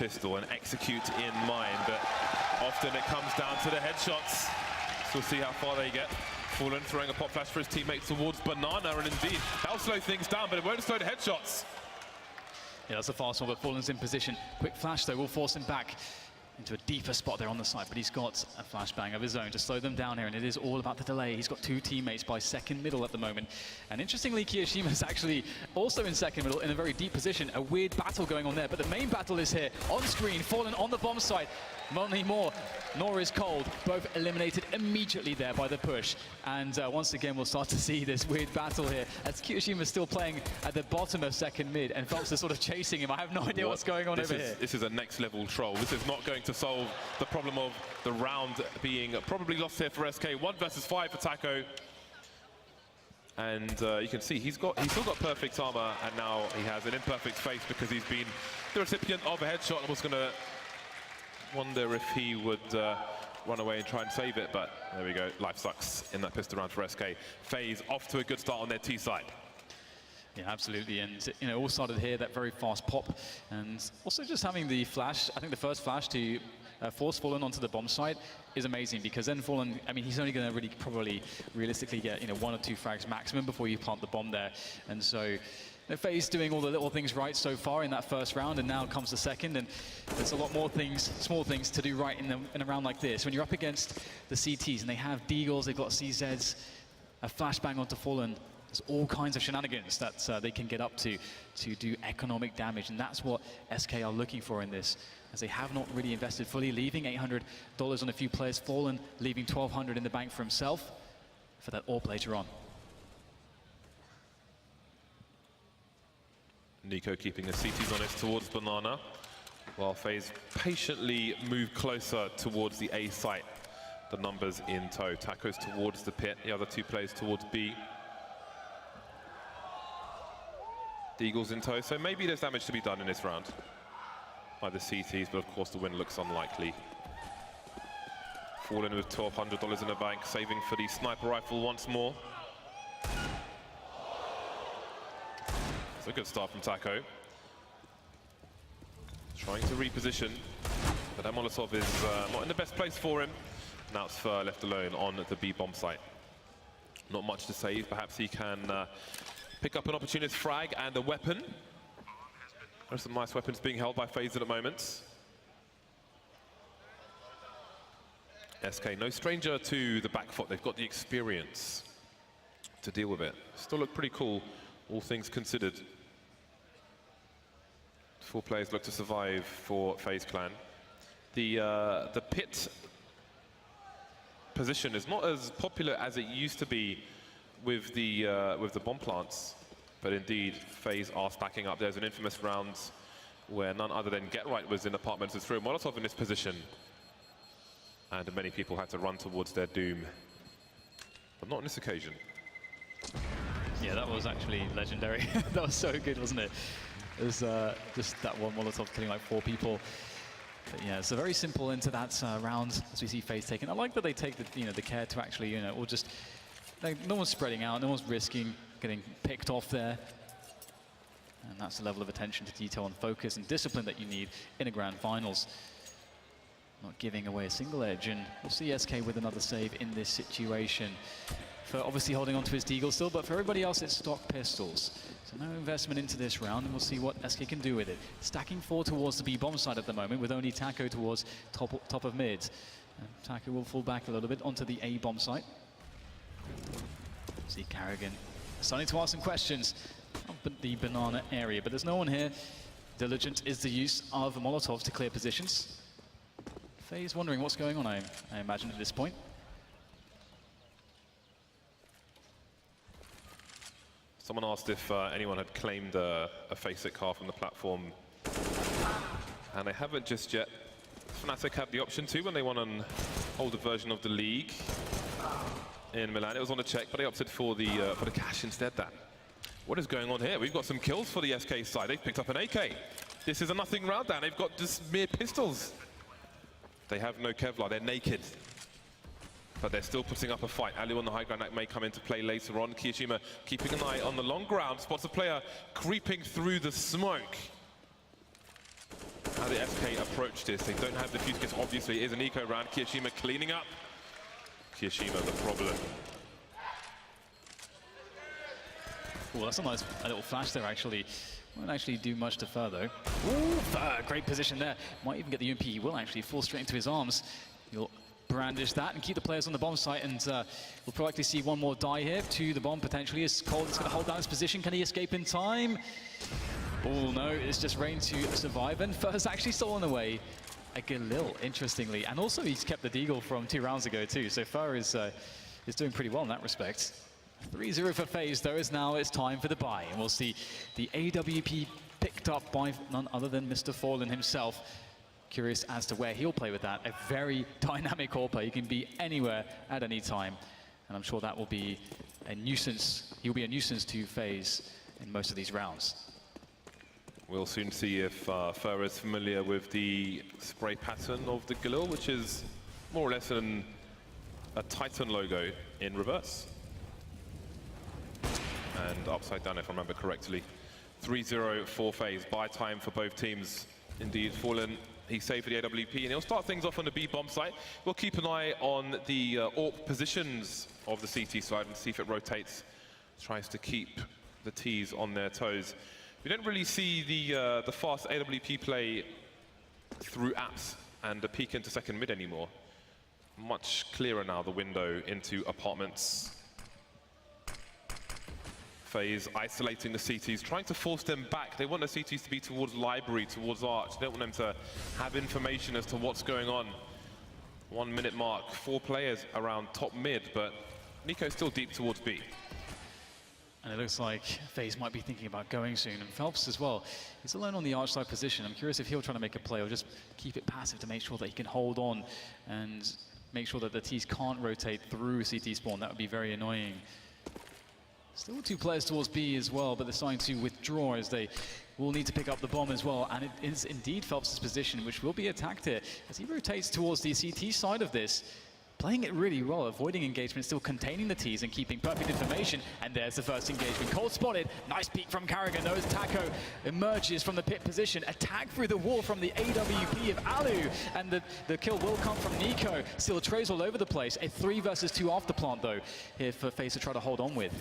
pistol and execute in mind, but often it comes down to the headshots. So we'll see how far they get. Fallen throwing a pop flash for his teammates towards Banana, and indeed, that'll slow things down, but it won't slow the headshots. Yeah, that's a fast one, but Fallen's in position. Quick flash, though, will force him back into a deeper spot there on the side, but he's got a flashbang of his own to slow them down here, and it is all about the delay. He's got two teammates by second middle at the moment. And interestingly, Kiyoshima's actually also in second middle in a very deep position. A weird battle going on there, but the main battle is here on screen. Fallen on the bomb site. Money more, nor is Cold. Both eliminated immediately there by the push. And once again, we'll start to see this weird battle here as Kiyoshima's still playing at the bottom of second mid, and Phelps is sort of chasing him. I have no idea what's going on over here. This is a next level troll. This is not going to solve the problem of the round being probably lost here for SK. 1 versus 5 for Taco. And you can see he's still got perfect armor, and now he has an imperfect face because he's been the recipient of a headshot. I was going to wonder if he would run away and try and save it, but there we go. Life sucks in that pistol round for SK. FaZe off to a good start on their T side. Yeah, absolutely, and you know, all started here, that very fast pop, and also just having the flash. I think the first flash to force Fallen onto the bomb site is amazing, because then Fallen, I mean, he's only going to really probably realistically get 1 or 2 frags maximum before you plant the bomb there, and so FaZe doing all the little things right so far in that first round, and now comes the second, and there's a lot more things, small things to do right in a round like this. When you're up against the CTs and they have Deagles, they've got CZs, a flashbang onto Fallen. There's all kinds of shenanigans that they can get up to do economic damage, and that's what SK are looking for in this, as they have not really invested fully, leaving $800 on a few players. Fallen leaving $1,200 in the bank for himself for that AWP later on. Nico keeping the CTs honest towards Banana, while FaZe patiently move closer towards the A site. The numbers in tow. Taco's towards the pit, the other 2 players towards B. The Eagles in tow, so maybe there's damage to be done in this round by the CTs, but of course the win looks unlikely. Fallen with $1,200 in the bank, saving for the sniper rifle once more. It's a good start from Taco. Trying to reposition, but that Molotov is not in the best place for him. Now it's Fur left alone on the B bomb site. Not much to save, perhaps he can pick up an opportunist frag and a weapon. There's some nice weapons being held by FaZe at the moment. SK, no stranger to the back foot. They've got the experience to deal with it. Still look pretty cool, all things considered. 4 players look to survive for FaZe Clan. The pit position is not as popular as it used to be with the bomb plants, but indeed FaZe are stacking up. There's an infamous round where none other than Get Right was in apartments to throw Molotov in this position, and many people had to run towards their doom, but not on this occasion. Yeah, that was actually legendary. That was so good, wasn't it? It was just that one Molotov killing like 4 people. But yeah, so very simple into that round as we see FaZe taken. I like that they take the the care to actually or just no one's spreading out, no one's risking getting picked off there. And that's the level of attention to detail and focus and discipline that you need in a grand finals. Not giving away a single edge, and we'll see SK with another save in this situation. For obviously holding on to his Deagle still, but for everybody else it's stock pistols. So no investment into this round, and we'll see what SK can do with it. Stacking 4 towards the B bomb side at the moment, with only Taco towards top of mid. And Taco will fall back a little bit onto the A bomb site. See Carrigan starting to ask some questions of the banana area, but there's no one here. Diligent is the use of Molotovs to clear positions. FaZe wondering what's going on, I imagine, at this point. Someone asked if anyone had claimed a FaZe car from the platform, and they haven't just yet. Fnatic had the option to when they won an older version of the league in Milan. It was on a check, but they opted for the cash instead. What is going on here? We've got some kills for the SK side. They've picked up an AK. This is a nothing round down. They've got just mere pistols. They have no Kevlar. They're naked. But they're still putting up a fight. Alu on the high ground, that may come into play later on. Kiyoshima keeping an eye on the long ground. Spots a player creeping through the smoke. how the SK approach this. They don't have the fuse kits, obviously. It is an eco round. Kiyoshima cleaning up. Kiyoshima the problem. Oh, that's a little flash there, actually. Won't actually do much to Fur, though. Ooh, Fur, great position there. Might even get the UMP. He will actually fall straight into his arms. He'll brandish that and keep the players on the bomb site, and we'll probably see one more die here to the bomb, potentially, as Cold is going to hold down his position. Can he escape in time? Oh, no, it's just Rain to survive, and Fur's actually stolen away a Galil, interestingly. And also, he's kept the Deagle from 2 rounds ago, too. So Fur is doing pretty well in that respect. 3-0 for FaZe, though, as now it's time for the buy. And we'll see the AWP picked up by none other than Mr. Fallen himself. Curious as to where he'll play with that. A very dynamic AWP. He can be anywhere at any time. And I'm sure that will be a nuisance. He'll be a nuisance to FaZe in most of these rounds. We'll soon see if Fur is familiar with the spray pattern of the Galil, which is more or less a Titan logo in reverse. And upside down, if I remember correctly. 3-0 for FaZe. Buy time for both teams. Indeed, Fallen, he's saved for the AWP, and he'll start things off on the B bomb site. We'll keep an eye on the AWP positions of the CT side and see if it rotates. Tries to keep the Ts on their toes. We don't really see the fast AWP play through apps and the peek into second mid anymore. Much clearer now, the window into apartments. FaZe isolating the CTs, trying to force them back. They want the CTs to be towards library, towards arch. They don't want them to have information as to what's going on. 1 minute mark, 4 players around top mid, but Nico's still deep towards B. And it looks like FaZe might be thinking about going soon. And Phelps as well. He's alone on the arch side position. I'm curious if he'll try to make a play or just keep it passive to make sure that he can hold on and make sure that the Ts can't rotate through CT spawn. That would be very annoying. Still 2 players towards B as well, but they're starting to withdraw as they will need to pick up the bomb as well. And it is indeed Phelps' position, which will be attacked here as he rotates towards the CT side of this. Playing it really well, avoiding engagement, still containing the Ts and keeping perfect information. And there's the first engagement. Cold spotted. Nice peek from Carrigan. Notice Taco emerges from the pit position. Attack through the wall from the AWP of Alu. And the kill will come from Nico. Still trays all over the place. A 3 versus 2 after plant, though, here for FaZe to try to hold on with.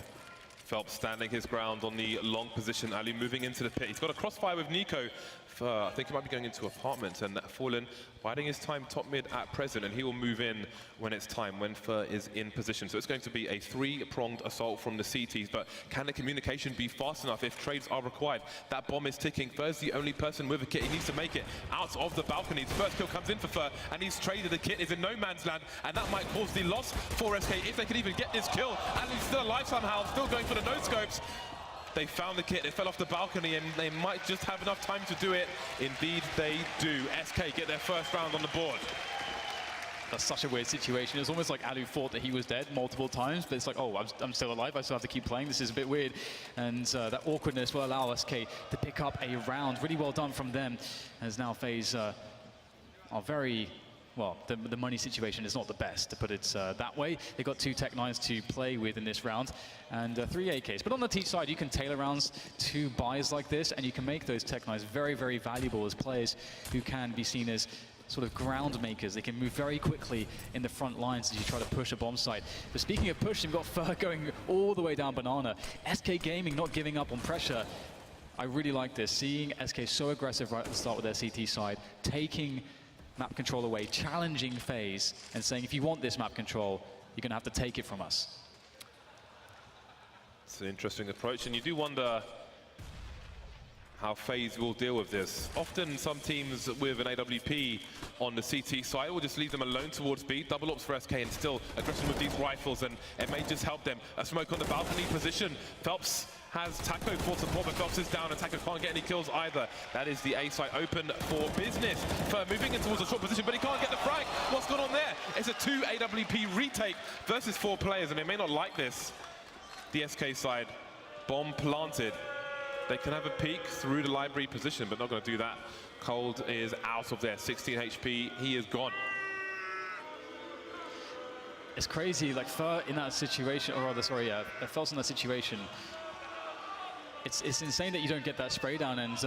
Phelps standing his ground on the long position. Ali moving into the pit. He's got a crossfire with Nico. I think he might be going into apartments, and Fallen biding his time top mid at present, and he will move in when it's time, when Fur is in position. So it's going to be a 3-pronged assault from the CTs, but can the communication be fast enough if trades are required? That bomb is ticking. Fur's the only person with a kit. He needs to make it out of the balcony. The first kill comes in for Fur, and he's traded. The kit is in no man's land, and that might cause the loss for SK if they could even get this kill. And he's still alive somehow, still going for the no-scopes. They found the kit, they fell off the balcony, and they might just have enough time to do it. Indeed, they do. SK get their first round on the board. That's such a weird situation. It's almost like Alu thought that he was dead multiple times, but it's like, oh, I'm still alive, I still have to keep playing. This is a bit weird. And that awkwardness will allow SK to pick up a round. Really well done from them, as now FaZe are very... Well, the money situation is not the best, to put it that way. They've got 2 Tech-9s to play with in this round, and 3 AKs. But on the Teach side, you can tailor rounds to buys like this, and you can make those Tech-9s very, very valuable as players who can be seen as sort of ground makers. They can move very quickly in the front lines as you try to push a bomb site. But speaking of push, you've got Fur going all the way down Banana. SK Gaming not giving up on pressure. I really like this, seeing SK so aggressive right at the start with their CT side, taking map control away, challenging FaZe and saying, if you want this map control, you're going to have to take it from us. It's an interesting approach, and you do wonder how FaZe will deal with this. Often some teams with an AWP on the CT side will just leave them alone towards B. Double ups for SK and still aggressive with these rifles, and it may just help them. A smoke on the balcony position. Phelps has Taco for support, but Phelps is down, and Taco can't get any kills either. That is the A site open for business. Fur moving in towards a short position, but he can't get the frag. What's going on there? It's a 2 AWP retake versus 4 players, and they may not like this. The SK side, bomb planted. They can have a peek through the library position, but not going to do that. Cold is out of there, 16 HP, he is gone. It's crazy, like Fur in that situation, or rather, sorry, Phelps in that situation. it's insane that you don't get that spray down. And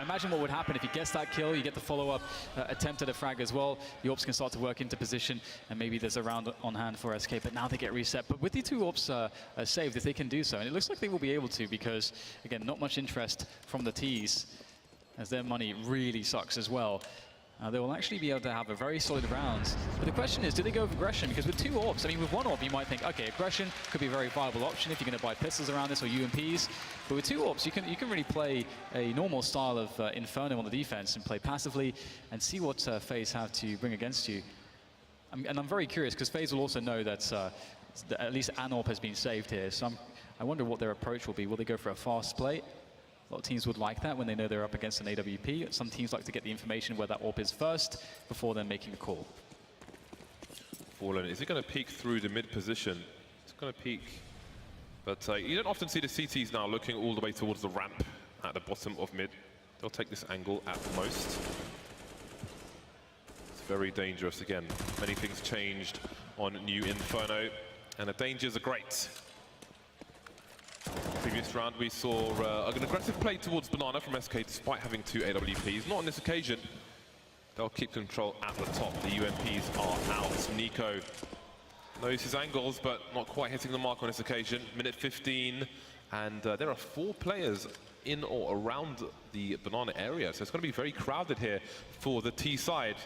imagine what would happen if he gets that kill, you get the follow-up attempt at a frag as well. The AWPs can start to work into position, and maybe there's a round on hand for SK, but now they get reset. But with the 2 AWPs saved, if they can do so, and it looks like they will be able to, because, again, not much interest from the Ts, as their money really sucks as well. They will actually be able to have a very solid round. But the question is, do they go with aggression? Because with 2 AWPs, I mean, with 1 AWP, you might think, okay, aggression could be a very viable option if you're going to buy pistols around this or UMPs. But with 2 AWPs, you can really play a normal style of inferno on the defense and play passively and see what FaZe have to bring against you. And I'm very curious, because FaZe will also know that at least an AWP has been saved here. So I wonder what their approach will be. Will they go for a fast play? A lot of teams would like that when they know they're up against an AWP. Some teams like to get the information where that AWP is first before then making a call. Fallen, is he going to peek through the mid position? It's going to peek. But you don't often see the CTs now looking all the way towards the ramp at the bottom of mid. They'll take this angle at most. It's very dangerous again. Many things changed on new Inferno, and the dangers are great. Previous round we saw an aggressive play towards Banana from SK despite having 2 AWPs. Not on this occasion. They'll keep control at the top. The UMPs are out. Nico knows his angles, but not quite hitting the mark on this occasion. Minute 15, and there are 4 players in or around the Banana area, so it's going to be very crowded here for the T side.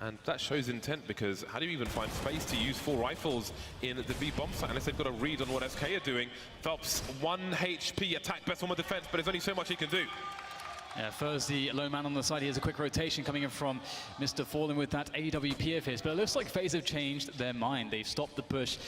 And that shows intent, because how do you even find space to use 4 rifles in the B bomb site unless they've got a read on what SK are doing? Phelps, 1 HP, attack best on the defense, but there's only so much he can do. Yeah, FaZe, the lone man on the side. He has a quick rotation coming in from Mr. Fallen with that AWP of his. But it looks like FaZe have changed their mind. They've stopped the push.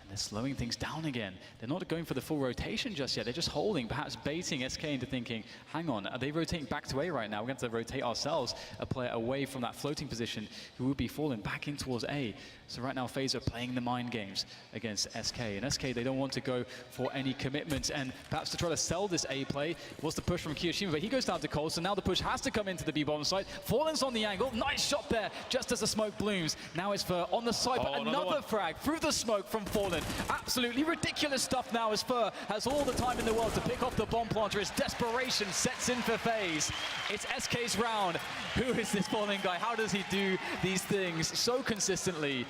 They're slowing things down again. They're not going for the full rotation just yet. They're just holding, perhaps baiting SK into thinking, hang on, are they rotating back to A right now? We're going to rotate ourselves, a player away from that floating position who would be falling back in towards A. So right now, FaZe are playing the mind games against SK. And SK, they don't want to go for any commitment. And perhaps to try to sell this A play was the push from Kiyoshima, but he goes down to Cole, so now the push has to come into the B bomb site. Fallen's on the angle. Nice shot there, just as the smoke blooms. Now it's for on the side, but another frag through the smoke from Fallen. Absolutely ridiculous stuff now, as Fur has all the time in the world to pick off the bomb planter as desperation sets in for FaZe. It's SK's round. Who is this Fallen guy? How does he do these things so consistently?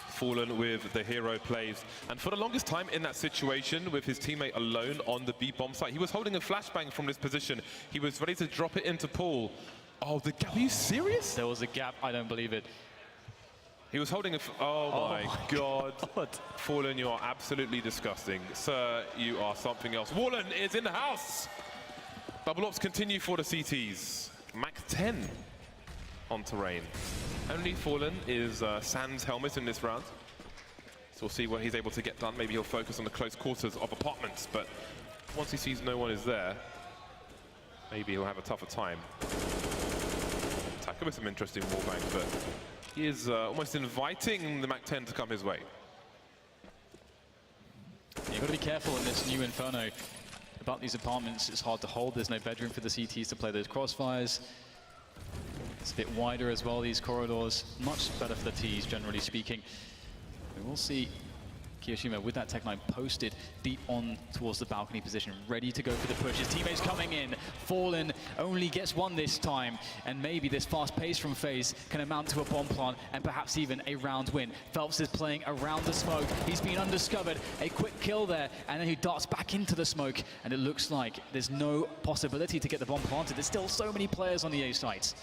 Fallen with the hero plays, and for the longest time in that situation with his teammate alone on the B bomb site, he was holding a flashbang from this position. He was ready to drop it into Paul. Oh, the gap, are you serious? There was a gap, I don't believe it. He was holding a... Oh my God. Fallen, you are absolutely disgusting. Sir, you are something else. Fallen is in the house. Double ops continue for the CTs. Mac 10 on terrain. Only Fallen is Sans helmet in this round. So we'll see what he's able to get done. Maybe he'll focus on the close quarters of apartments, but once he sees no one is there, maybe he'll have a tougher time. Attacker with some interesting wallbangs, but he is almost inviting the Mac 10 to come his way. You've got to be careful in this new Inferno about these apartments. It's hard to hold. There's no bedroom for the CTs to play those crossfires. It's a bit wider as well, these corridors. Much better for the Ts, generally speaking. We will see Kiyoshima with that Tech 9 posted deep on towards the balcony position, ready to go for the push. His teammates coming in. Fallen only gets 1 this time, and maybe this fast pace from FaZe can amount to a bomb plant and perhaps even a round win. Phelps is playing around the smoke. He's been undiscovered. A quick kill there, and then he darts back into the smoke, and it looks like there's no possibility to get the bomb planted. There's still so many players on the A site.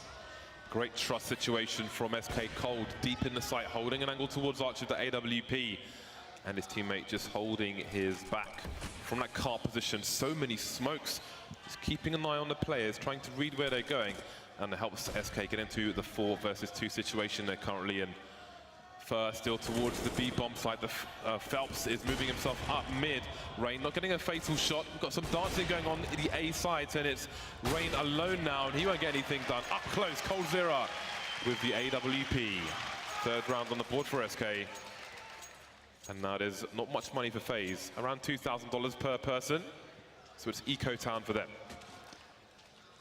Great trust situation from SK Cold, deep in the site, holding an angle towards Arch of the AWP. And his teammate just holding his back from that car position. So many smokes. Just keeping an eye on the players, trying to read where they're going. And it helps SK get into the 4 versus 2 situation they're currently in. First, still towards the B bomb site. The Phelps is moving himself up mid. Rain not getting a fatal shot. We've got some dancing going on in the A side, and it's Rain alone now, and he won't get anything done. Up close, Coldzera with the AWP. 3rd round on the board for SK. And now there's not much money for FaZe, around $2,000 per person. So it's Eco Town for them.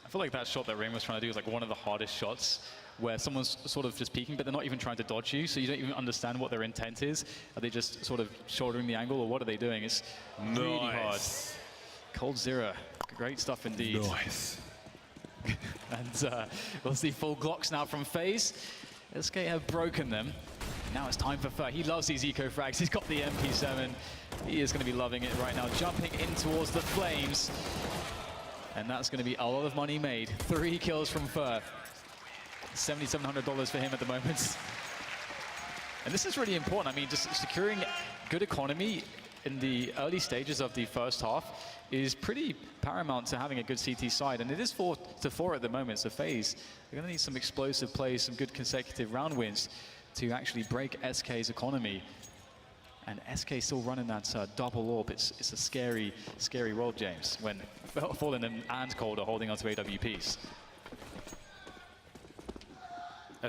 I feel like that shot that Rain was trying to do was like one of the hardest shots, where someone's sort of just peeking, but they're not even trying to dodge you, so you don't even understand what their intent is. Are they just sort of shouldering the angle, or what are they doing? It's really hard. Cold Zero, great stuff indeed. Nice. And we'll see full Glocks now from FaZe. SK have broken them. Now it's time for Fer. He loves these eco frags. He's got the MP7. He is going to be loving it right now, jumping in towards the flames. And that's going to be a lot of money made. 3 kills from Fer. $7,700 for him at the moment. And this is really important. I mean, just securing good economy in the early stages of the first half is pretty paramount to having a good CT side. And it is 4-4 at the moment, so FaZe, they're going to need some explosive plays, some good consecutive round wins to actually break SK's economy. And SK still running that double orb. It's a scary, scary world, James, when Fallen and Cold are holding onto AWPs.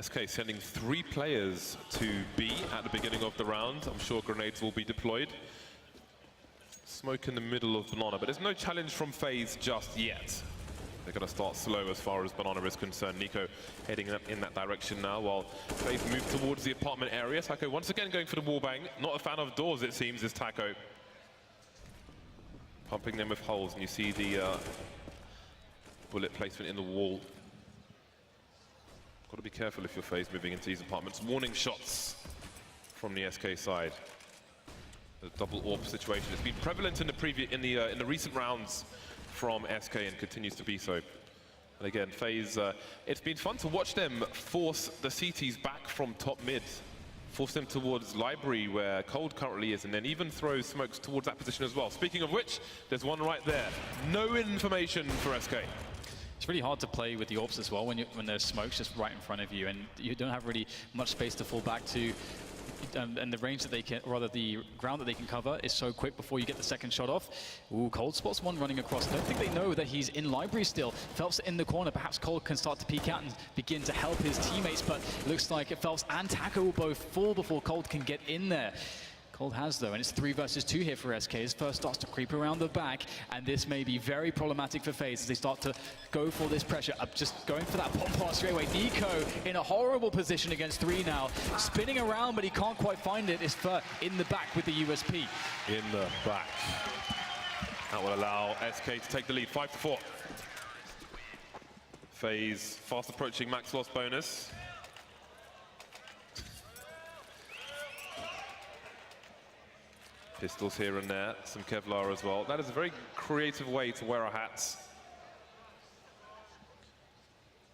SK sending 3 players to B at the beginning of the round. I'm sure grenades will be deployed. Smoke in the middle of Banana, but there's no challenge from FaZe just yet. They're going to start slow as far as Banana is concerned. Nico heading in that direction now while FaZe move towards the apartment area. Taco once again going for the wallbang. Not a fan of doors, it seems, is Taco. Pumping them with holes, and you see the bullet placement in the wall. Got to be careful if you're FaZe moving into these apartments. Warning shots from the SK side. The double AWP situation has been prevalent in the recent rounds from SK and continues to be so. And again, FaZe, it's been fun to watch them force the CTs back from top mid, force them towards library where Cold currently is, and then even throw smokes towards that position as well. Speaking of which, there's one right there. No information for SK. It's really hard to play with the AWPs as well when there's smokes just right in front of you, and you don't have really much space to fall back to. And the range that they can, or rather the ground that they can cover is so quick before you get the second shot off. Ooh, Cold spots one running across. I don't think they know that he's in library still. Phelps in the corner. Perhaps Cold can start to peek out and begin to help his teammates, but it looks like Phelps and Taco will both fall before Cold can get in there. Cold has, though, and it's 3 versus 2 here for SK. His first starts to creep around the back, and this may be very problematic for FaZe as they start to go for this pressure. Just going for that pop pass straight away. Nico in a horrible position against 3 now. Spinning around, but he can't quite find it. It's Fer in the back with the USP. In the back. That will allow SK to take the lead, 5-4. FaZe fast approaching max loss bonus. Pistols here and there, some Kevlar as well. That is a very creative way to wear our hats.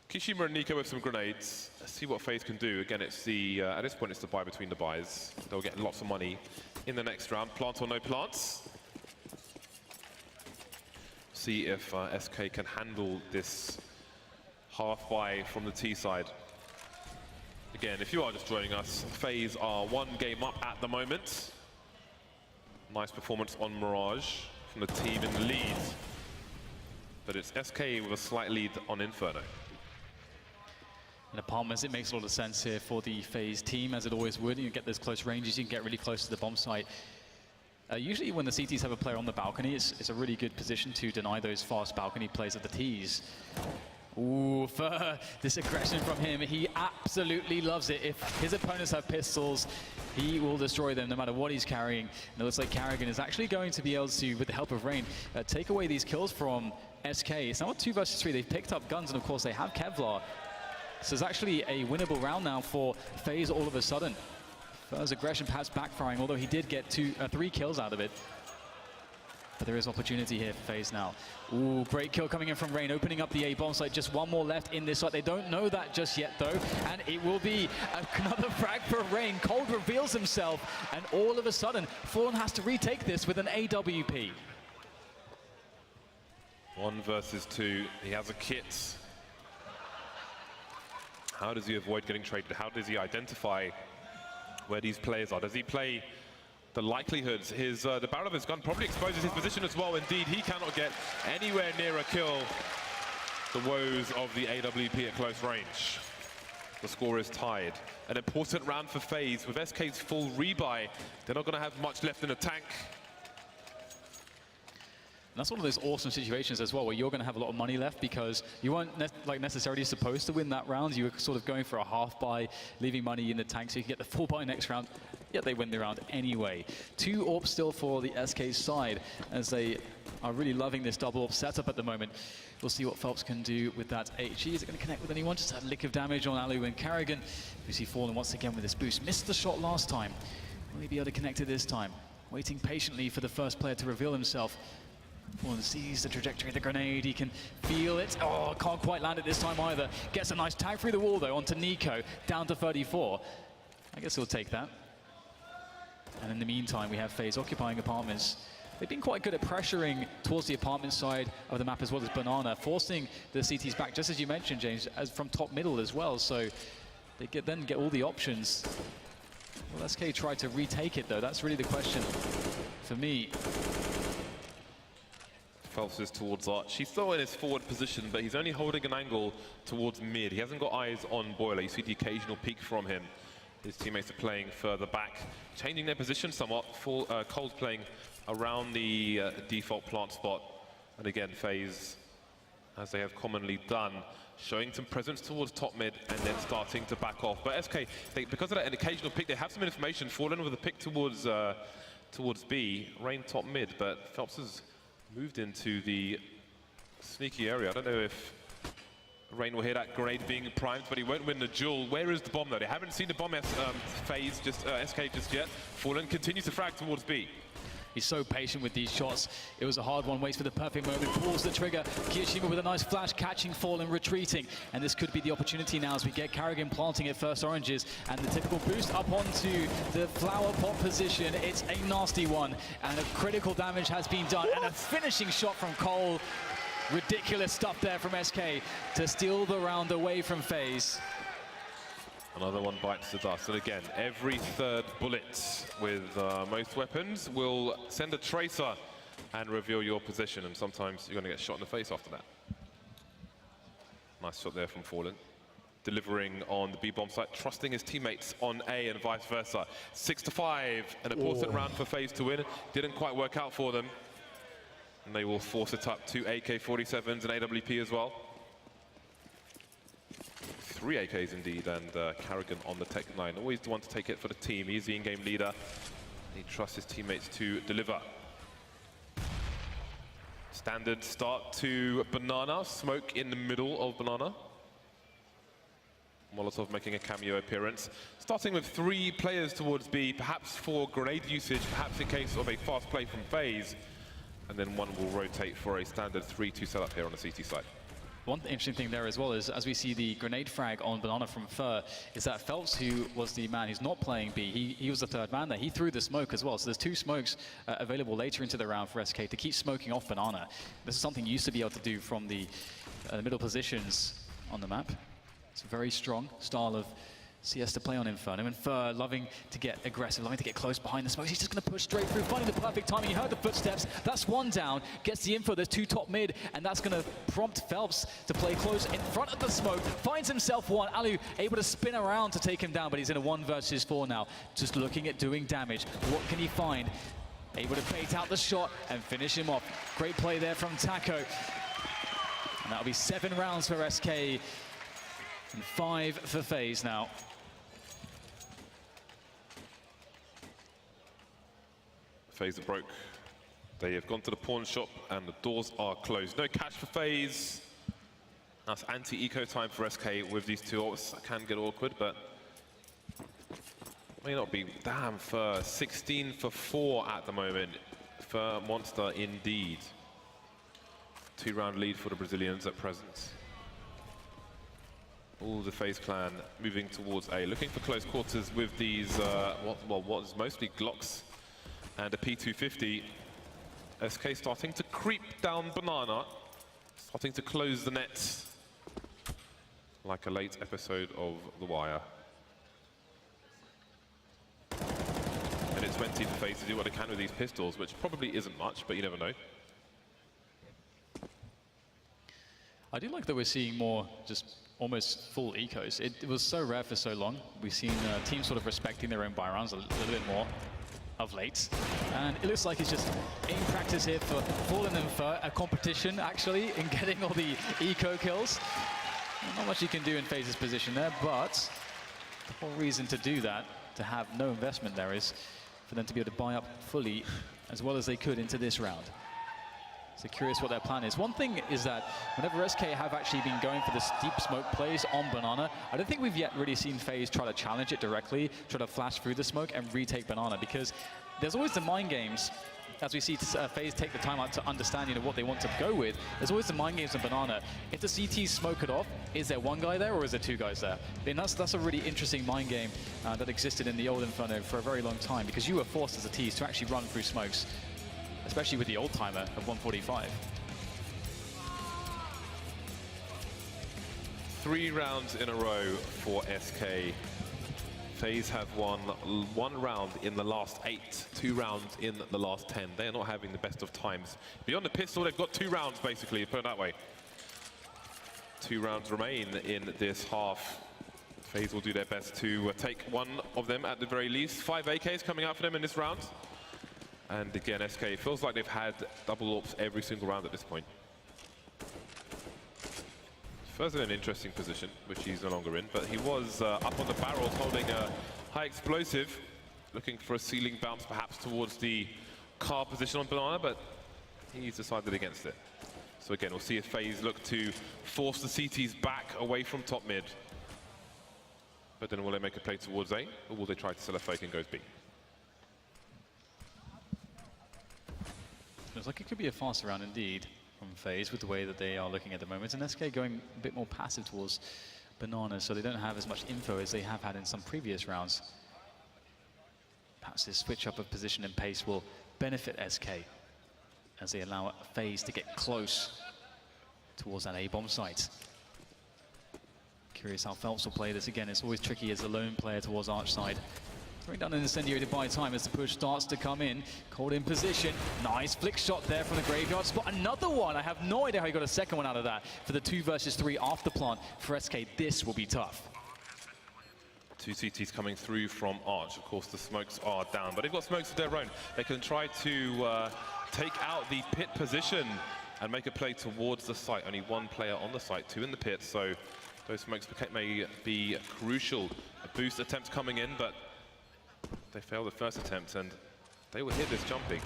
Kishima and Nico with some grenades. Let's see what FaZe can do. Again, it's the at this point it's the buy between the buys. They'll get lots of money in the next round. Plant or no plants. See if SK can handle this half buy from the T side. Again, if you are just joining us, FaZe are 1 game up at the moment. Nice performance on Mirage from the team in the lead. But it's SK with a slight lead on Inferno. In apartments, it makes a lot of sense here for the FaZe team, as it always would. You get those close ranges, you can get really close to the bomb site. Usually when the CTs have a player on the balcony, it's a really good position to deny those fast balcony plays at the Ts. Ooh, Fer, this aggression from him, he absolutely loves it. If his opponents have pistols, he will destroy them no matter what he's carrying. And it looks like Carrigan is actually going to be able to, with the help of Rain, take away these kills from SK. It's now a 2 versus 3. They've picked up guns, and of course they have Kevlar. So it's actually a winnable round now for FaZe all of a sudden. Fer's aggression perhaps backfiring, although he did get 3 kills out of it. But there is opportunity here for FaZe now. Ooh, great kill coming in from Rain, opening up the A bomb site. Just 1 more left in this site. They don't know that just yet, though. And it will be another frag for Rain. Cold reveals himself, and all of a sudden, Fallen has to retake this with an AWP. 1 versus 2. He has a kit. How does he avoid getting traded? How does he identify where these players are? Does he play the likelihoods? The barrel of his gun probably exposes his position as well. Indeed, he cannot get anywhere near a kill. The woes of the AWP at close range. The score is tied. An important round for FaZe. With SK's full rebuy, they're not going to have much left in the tank. And that's one of those awesome situations as well, where you're going to have a lot of money left because you weren't necessarily supposed to win that round. You were sort of going for a half buy, leaving money in the tank so you can get the full buy next round. yet they win the round anyway. 2 AWPs still for the SK side, as they are really loving this double AWP setup at the moment. We'll see what Phelps can do with that HE. Is it going to connect with anyone? Just a lick of damage on Alu and Carrigan. We see Fallen once again with this boost. Missed the shot last time. Will he be able to connect it this time? Waiting patiently for the first player to reveal himself. Fallen sees the trajectory of the grenade. He can feel it. Oh, can't quite land it this time either. Gets a nice tag through the wall, though, onto Nico, down to 34. I guess he'll take that. And in the meantime, we have FaZe occupying apartments. They've been quite good at pressuring towards the apartment side of the map as well as Banana, forcing the CTs back, just as you mentioned, James, as from top middle as well. So they then get all the options. Will SK try to retake it, though? That's really the question for me. Phelps is towards Arch. He's still in his forward position, but he's only holding an angle towards mid. He hasn't got eyes on Boiler. You see the occasional peek from him. His teammates are playing further back, changing their position somewhat. Cold playing around the default plant spot. And again, FaZe, as they have commonly done, showing some presence towards top mid and then starting to back off. But SK, because of that an occasional pick, they have some information. Fallen with a pick towards B, Rain top mid, but Phelps has moved into the sneaky area. I don't know if Rain will hear that grenade being primed, but he won't win the duel. Where is the bomb, though? They haven't seen the bomb FaZe, SK just yet. Fallen continues to frag towards B. He's so patient with these shots. It was a hard one, waits for the perfect moment, pulls the trigger. Kiyoshima with a nice flash, catching Fallen, retreating. And this could be the opportunity now as we get Carrigan planting at first oranges. And the typical boost up onto the flower pot position. It's a nasty one. And a critical damage has been done. And a finishing shot from Cole. Ridiculous stuff there from SK to steal the round away from FaZe. Another one bites the dust. And again, every third bullet with most weapons will send a tracer and reveal your position. And sometimes you're going to get shot in the face after that. Nice shot there from Fallen. Delivering on the B-bomb site, trusting his teammates on A and vice versa. 6-5, an important round for FaZe to win. Didn't quite work out for them. And they will force it up to AK-47s and AWP as well. 3 AKs indeed, and Carrigan on the Tech 9. Always the one to take it for the team. He's the in-game leader. He trusts his teammates to deliver. Standard start to Banana. Smoke in the middle of Banana. Molotov making a cameo appearance. Starting with 3 players towards B, perhaps for grenade usage, perhaps in case of a fast play from FaZe. And then one will rotate for a standard 3-2 setup here on the CT side. One interesting thing there as well is, as we see the grenade frag on Banana from Fur, is that Phelps, who was the man who's not playing B, he was the third man there. He threw the smoke as well. So there's 2 smokes available later into the round for SK to keep smoking off Banana. This is something you used to be able to do from the middle positions on the map. It's a very strong style of CS to play on Inferno, and Fur loving to get aggressive, loving to get close behind the smokes. He's just going to push straight through, finding the perfect timing. He heard the footsteps. That's one down, gets the info. There's 2 top mid, and that's going to prompt Phelps to play close in front of the smoke. Finds himself one. Alu able to spin around to take him down, but he's in a 1 versus 4 now. Just looking at doing damage. What can he find? Able to bait out the shot and finish him off. Great play there from Taco. And that'll be 7 rounds for SK and 5 for FaZe now. FaZe are broke. They have gone to the pawn shop and the doors are closed. No cash for FaZe. That's anti-eco time for SK with these 2 ults. That can get awkward, but may not be. Damn, Fur 16 for 4 at the moment. Fur monster indeed. 2-round lead for the Brazilians at present. All the FaZe clan moving towards A, looking for close quarters with these, what is mostly Glocks and a P250. SK starting to creep down Banana, starting to close the net like a late episode of The Wire. And it's 20 for FaZe to do what they can with these pistols, which probably isn't much, but you never know. I do like that we're seeing more just almost full ecos. It was so rare for so long. We've seen teams sort of respecting their own buy rounds a little bit more of late. And it looks like it's just in practice here for Fallen and Fur, a competition actually in getting all the eco kills. Not much you can do in FaZe's position there, but the whole reason to do that to have no investment there is for them to be able to buy up fully as well as they could into this round. So curious what their plan is. One thing is that whenever SK have actually been going for this deep smoke plays on Banana, I don't think we've yet really seen FaZe try to challenge it directly, try to flash through the smoke and retake Banana, because there's always the mind games. As we see FaZe take the time out to understand, what they want to go with, there's always the mind games on Banana. If the CTs smoke it off, is there one guy there or is there two guys there? And that's a really interesting mind game that existed in the old Inferno for a very long time, because you were forced as a Ts to actually run through smokes, especially with the old timer of 145. 3 rounds in a row for SK. FaZe have won 1 round in the last 8, 2 rounds in the last 10. They are not having the best of times. Beyond the pistol, they've got 2 rounds, basically, put it that way. 2 rounds remain in this half. FaZe will do their best to take one of them at the very least. 5 AKs coming out for them in this round. And again, SK, it feels like they've had double AWPs every single round at this point. FaZe in an interesting position, which he's no longer in, but he was up on the barrels holding a high explosive, looking for a ceiling bounce perhaps towards the car position on Banana, but he's decided against it. So again, we'll see if FaZe look to force the CTs back away from top mid. But then will they make a play towards A, or will they try to sell a fake and goes B? Looks like it could be a faster round indeed from FaZe with the way that they are looking at the moment. And SK going a bit more passive towards Banana, so they don't have as much info as they have had in some previous rounds. Perhaps this switch up of position and pace will benefit SK as they allow FaZe to get close towards that A-bomb site. Curious how Phelps will play this again. It's always tricky as a lone player towards Arch side. Throwing down an incendiary to buy time as the push starts to come in. Cold in position. Nice flick shot there from the graveyard spot. Another one. I have no idea how he got a second one out of that. For the 2 versus 3 after plant for SK, this will be tough. 2 CTs coming through from Arch. Of course, the smokes are down, but they've got smokes of their own. They can try to take out the pit position and make a play towards the site. Only 1 player on the site, 2 in the pit, so those smokes may be crucial. A boost attempt coming in, but they failed the first attempt, and they will hit this jumping.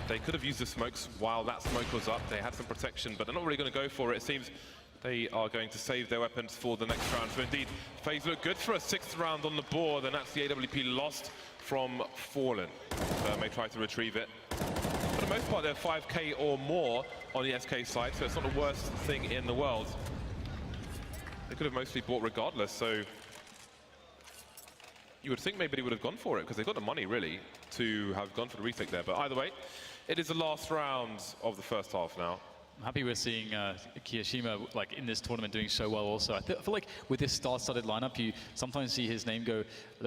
They could have used the smokes while that smoke was up. They had some protection, but they're not really going to go for it. It seems they are going to save their weapons for the next round. So indeed, FaZe look good for a 6th round on the board, and that's the AWP lost from Fallen. May try to retrieve it. For the most part, they're 5K or more on the SK side, so it's not the worst thing in the world. They could have mostly bought regardless, so you would think maybe they would have gone for it, because they've got the money, really, to have gone for the retake there. But either way, it is the last round of the first half now. I'm happy we're seeing Kiyashima like in this tournament doing so well also. I feel like with this star-studded lineup, you sometimes see his name go,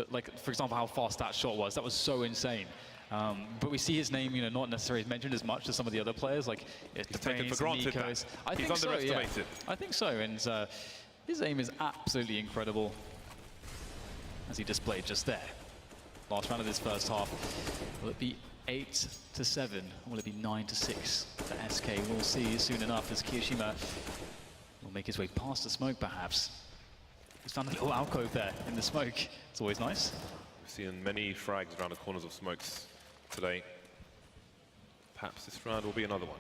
like, for example, how fast that shot was. That was so insane. But we see his name, not necessarily mentioned as much as some of the other players, like he's taken for granted that. I think he's underestimated. So, yeah. I think so, and his aim is absolutely incredible, as he displayed just there. Last round of this first half. Will it be 8-7? Or will it be 9-6 for SK? We'll see soon enough as Kiyashima will make his way past the smoke, perhaps. He's found a little alcove there in the smoke. It's always nice. We've seen many frags around the corners of smokes today. Perhaps this round will be another one.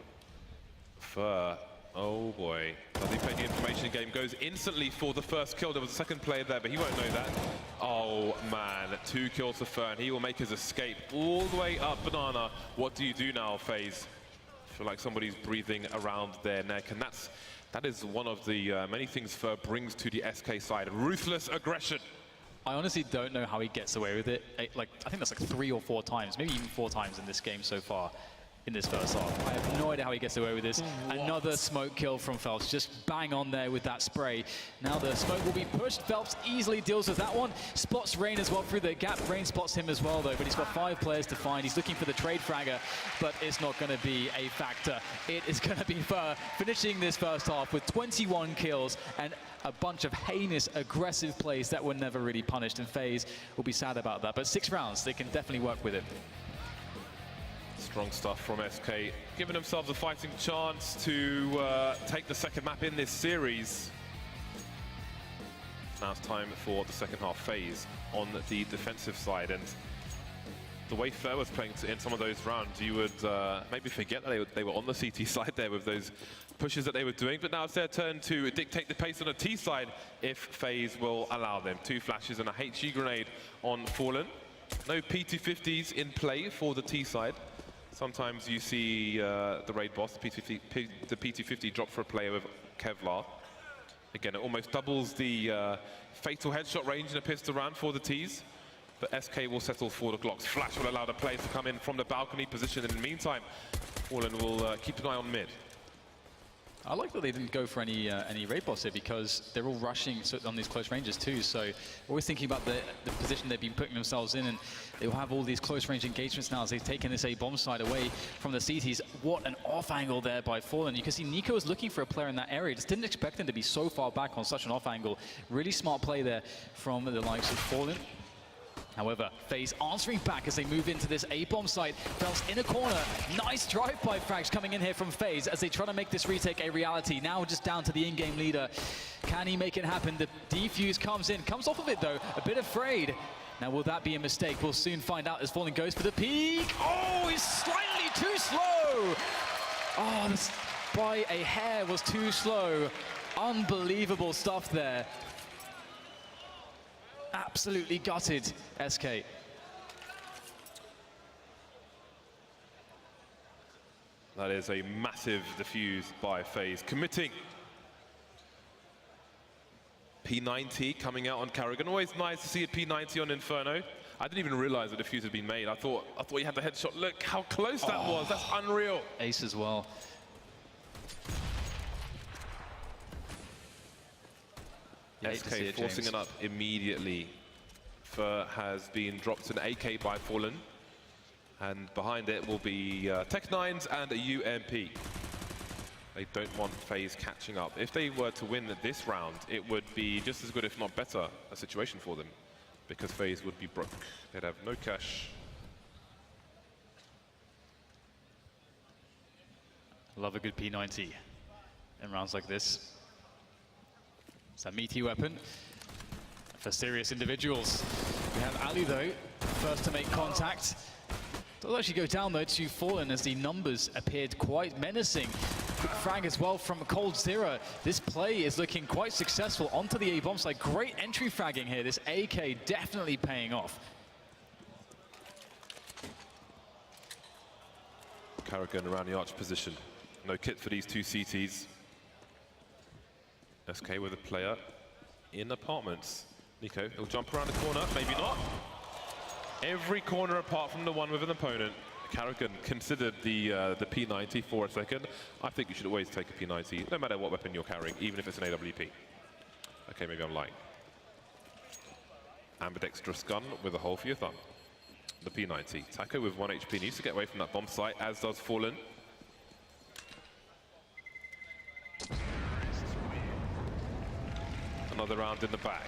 Fur. Oh boy. Does he play the information game? Goes instantly for the first kill. There was a second player there, but he won't know that. Oh man, 2 kills for Fur, and he will make his escape all the way up Banana. What do you do now, FaZe? I feel like somebody's breathing around their neck, and that is one of the many things Fur brings to the SK side. Ruthless aggression. I honestly don't know how he gets away with it. I think that's like 3 or 4 times, maybe even 4 times in this game so far. In this first half. I have no idea how he gets away with this. What? Another smoke kill from Phelps, just bang on there with that spray. Now the smoke will be pushed. Phelps easily deals with that one. Spots Rain as well through the gap. Rain spots him as well though, but he's got 5 players to find. He's looking for the trade fragger, but it's not going to be a factor. It is going to be Fur finishing this first half with 21 kills and a bunch of heinous, aggressive plays that were never really punished, and FaZe will be sad about that. But 6 rounds, they can definitely work with it. Strong stuff from SK, giving themselves a fighting chance to take the second map in this series. Now it's time for the second half. FaZe on the defensive side, and the way Flair was playing in some of those rounds, you would maybe forget that they were on the CT side there with those pushes that they were doing, but now it's their turn to dictate the pace on the T side if FaZe will allow them. 2 flashes and a HG grenade on Fallen. No P250s in play for the T side. Sometimes you see the raid boss, the P250 drop for a player with Kevlar. Again, it almost doubles the fatal headshot range in a pistol round for the Ts. But SK will settle for the Glocks. Flash will allow the players to come in from the balcony position. In the meantime, Fallen will keep an eye on mid. I like that they didn't go for any raid boss here, because they're all rushing on these close ranges too. So always thinking about the position they've been putting themselves in, and they'll have all these close range engagements now as they've taken this A-bomb side away from the CTs. What an off angle there by Fallen. You can see Nico was looking for a player in that area. Just didn't expect him to be so far back on such an off angle. Really smart play there from the likes of Fallen. However, FaZe answering back as they move into this A-bomb site. Fels in a corner. Nice drive-by frags coming in here from FaZe as they try to make this retake a reality. Now just down to the in-game leader. Can he make it happen? The defuse comes in. Comes off of it, though. A bit afraid. Now, will that be a mistake? We'll soon find out as Fallen goes for the peak. Oh, he's slightly too slow. Oh, this by a hair was too slow. Unbelievable stuff there. Absolutely gutted, SK. That is a massive defuse by FaZe, committing. P90 coming out on Karrigan. Always nice to see a P90 on Inferno. I didn't even realize the defuse had been made. I thought he had the headshot. Look how close that was. That's unreal. Ace as well. SK forcing it up immediately. Fur has been dropped an AK by Fallen, and behind it will be Tech9s and a UMP. They don't want FaZe catching up. If they were to win this round, it would be just as good, if not better, a situation for them, because FaZe would be broke. They'd have no cash. Love a good P90 in rounds like this. It's a meaty weapon for serious individuals. We have Ali, though, first to make contact. Does actually go down, though, to Fallen as the numbers appeared quite menacing. Quick frag as well from Cold Zero. This play is looking quite successful onto the A-bomb side. Great entry fragging here. This AK definitely paying off. Karrigan around the arch position. No kit for these 2 CTs. SK with a player in apartments. Nico, he'll jump around the corner, maybe not. Every corner apart from the one with an opponent. Karrigan considered the P90 for a second. I think you should always take a P90, no matter what weapon you're carrying, even if it's an AWP. Okay, maybe I'm lying. Ambidextrous gun with a hole for your thumb. The P90. Taco with 1 HP needs to get away from that bomb site, as does Fallen. Another round in the back.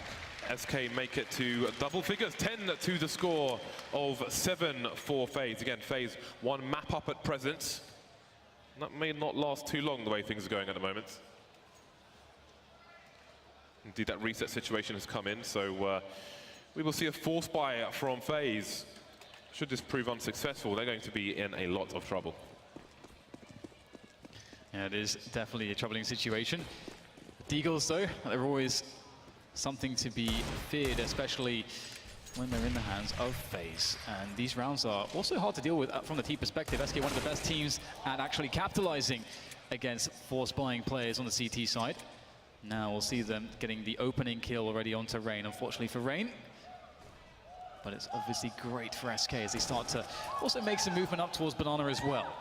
SK make it to double figures, 10 to the score of 7 for FaZe. Again, FaZe 1 map up at present. That may not last too long the way things are going at the moment. Indeed, that reset situation has come in, so we will see a force buy from FaZe. Should this prove unsuccessful, they're going to be in a lot of trouble. Yeah, it is definitely a troubling situation. Deagles, though, they're always something to be feared, especially when they're in the hands of FaZe. And these rounds are also hard to deal with from the T perspective. SK, one of the best teams at actually capitalizing against force buying players on the CT side. Now we'll see them getting the opening kill already onto Rain, unfortunately for Rain. But it's obviously great for SK as they start to also make some movement up towards Banana as well.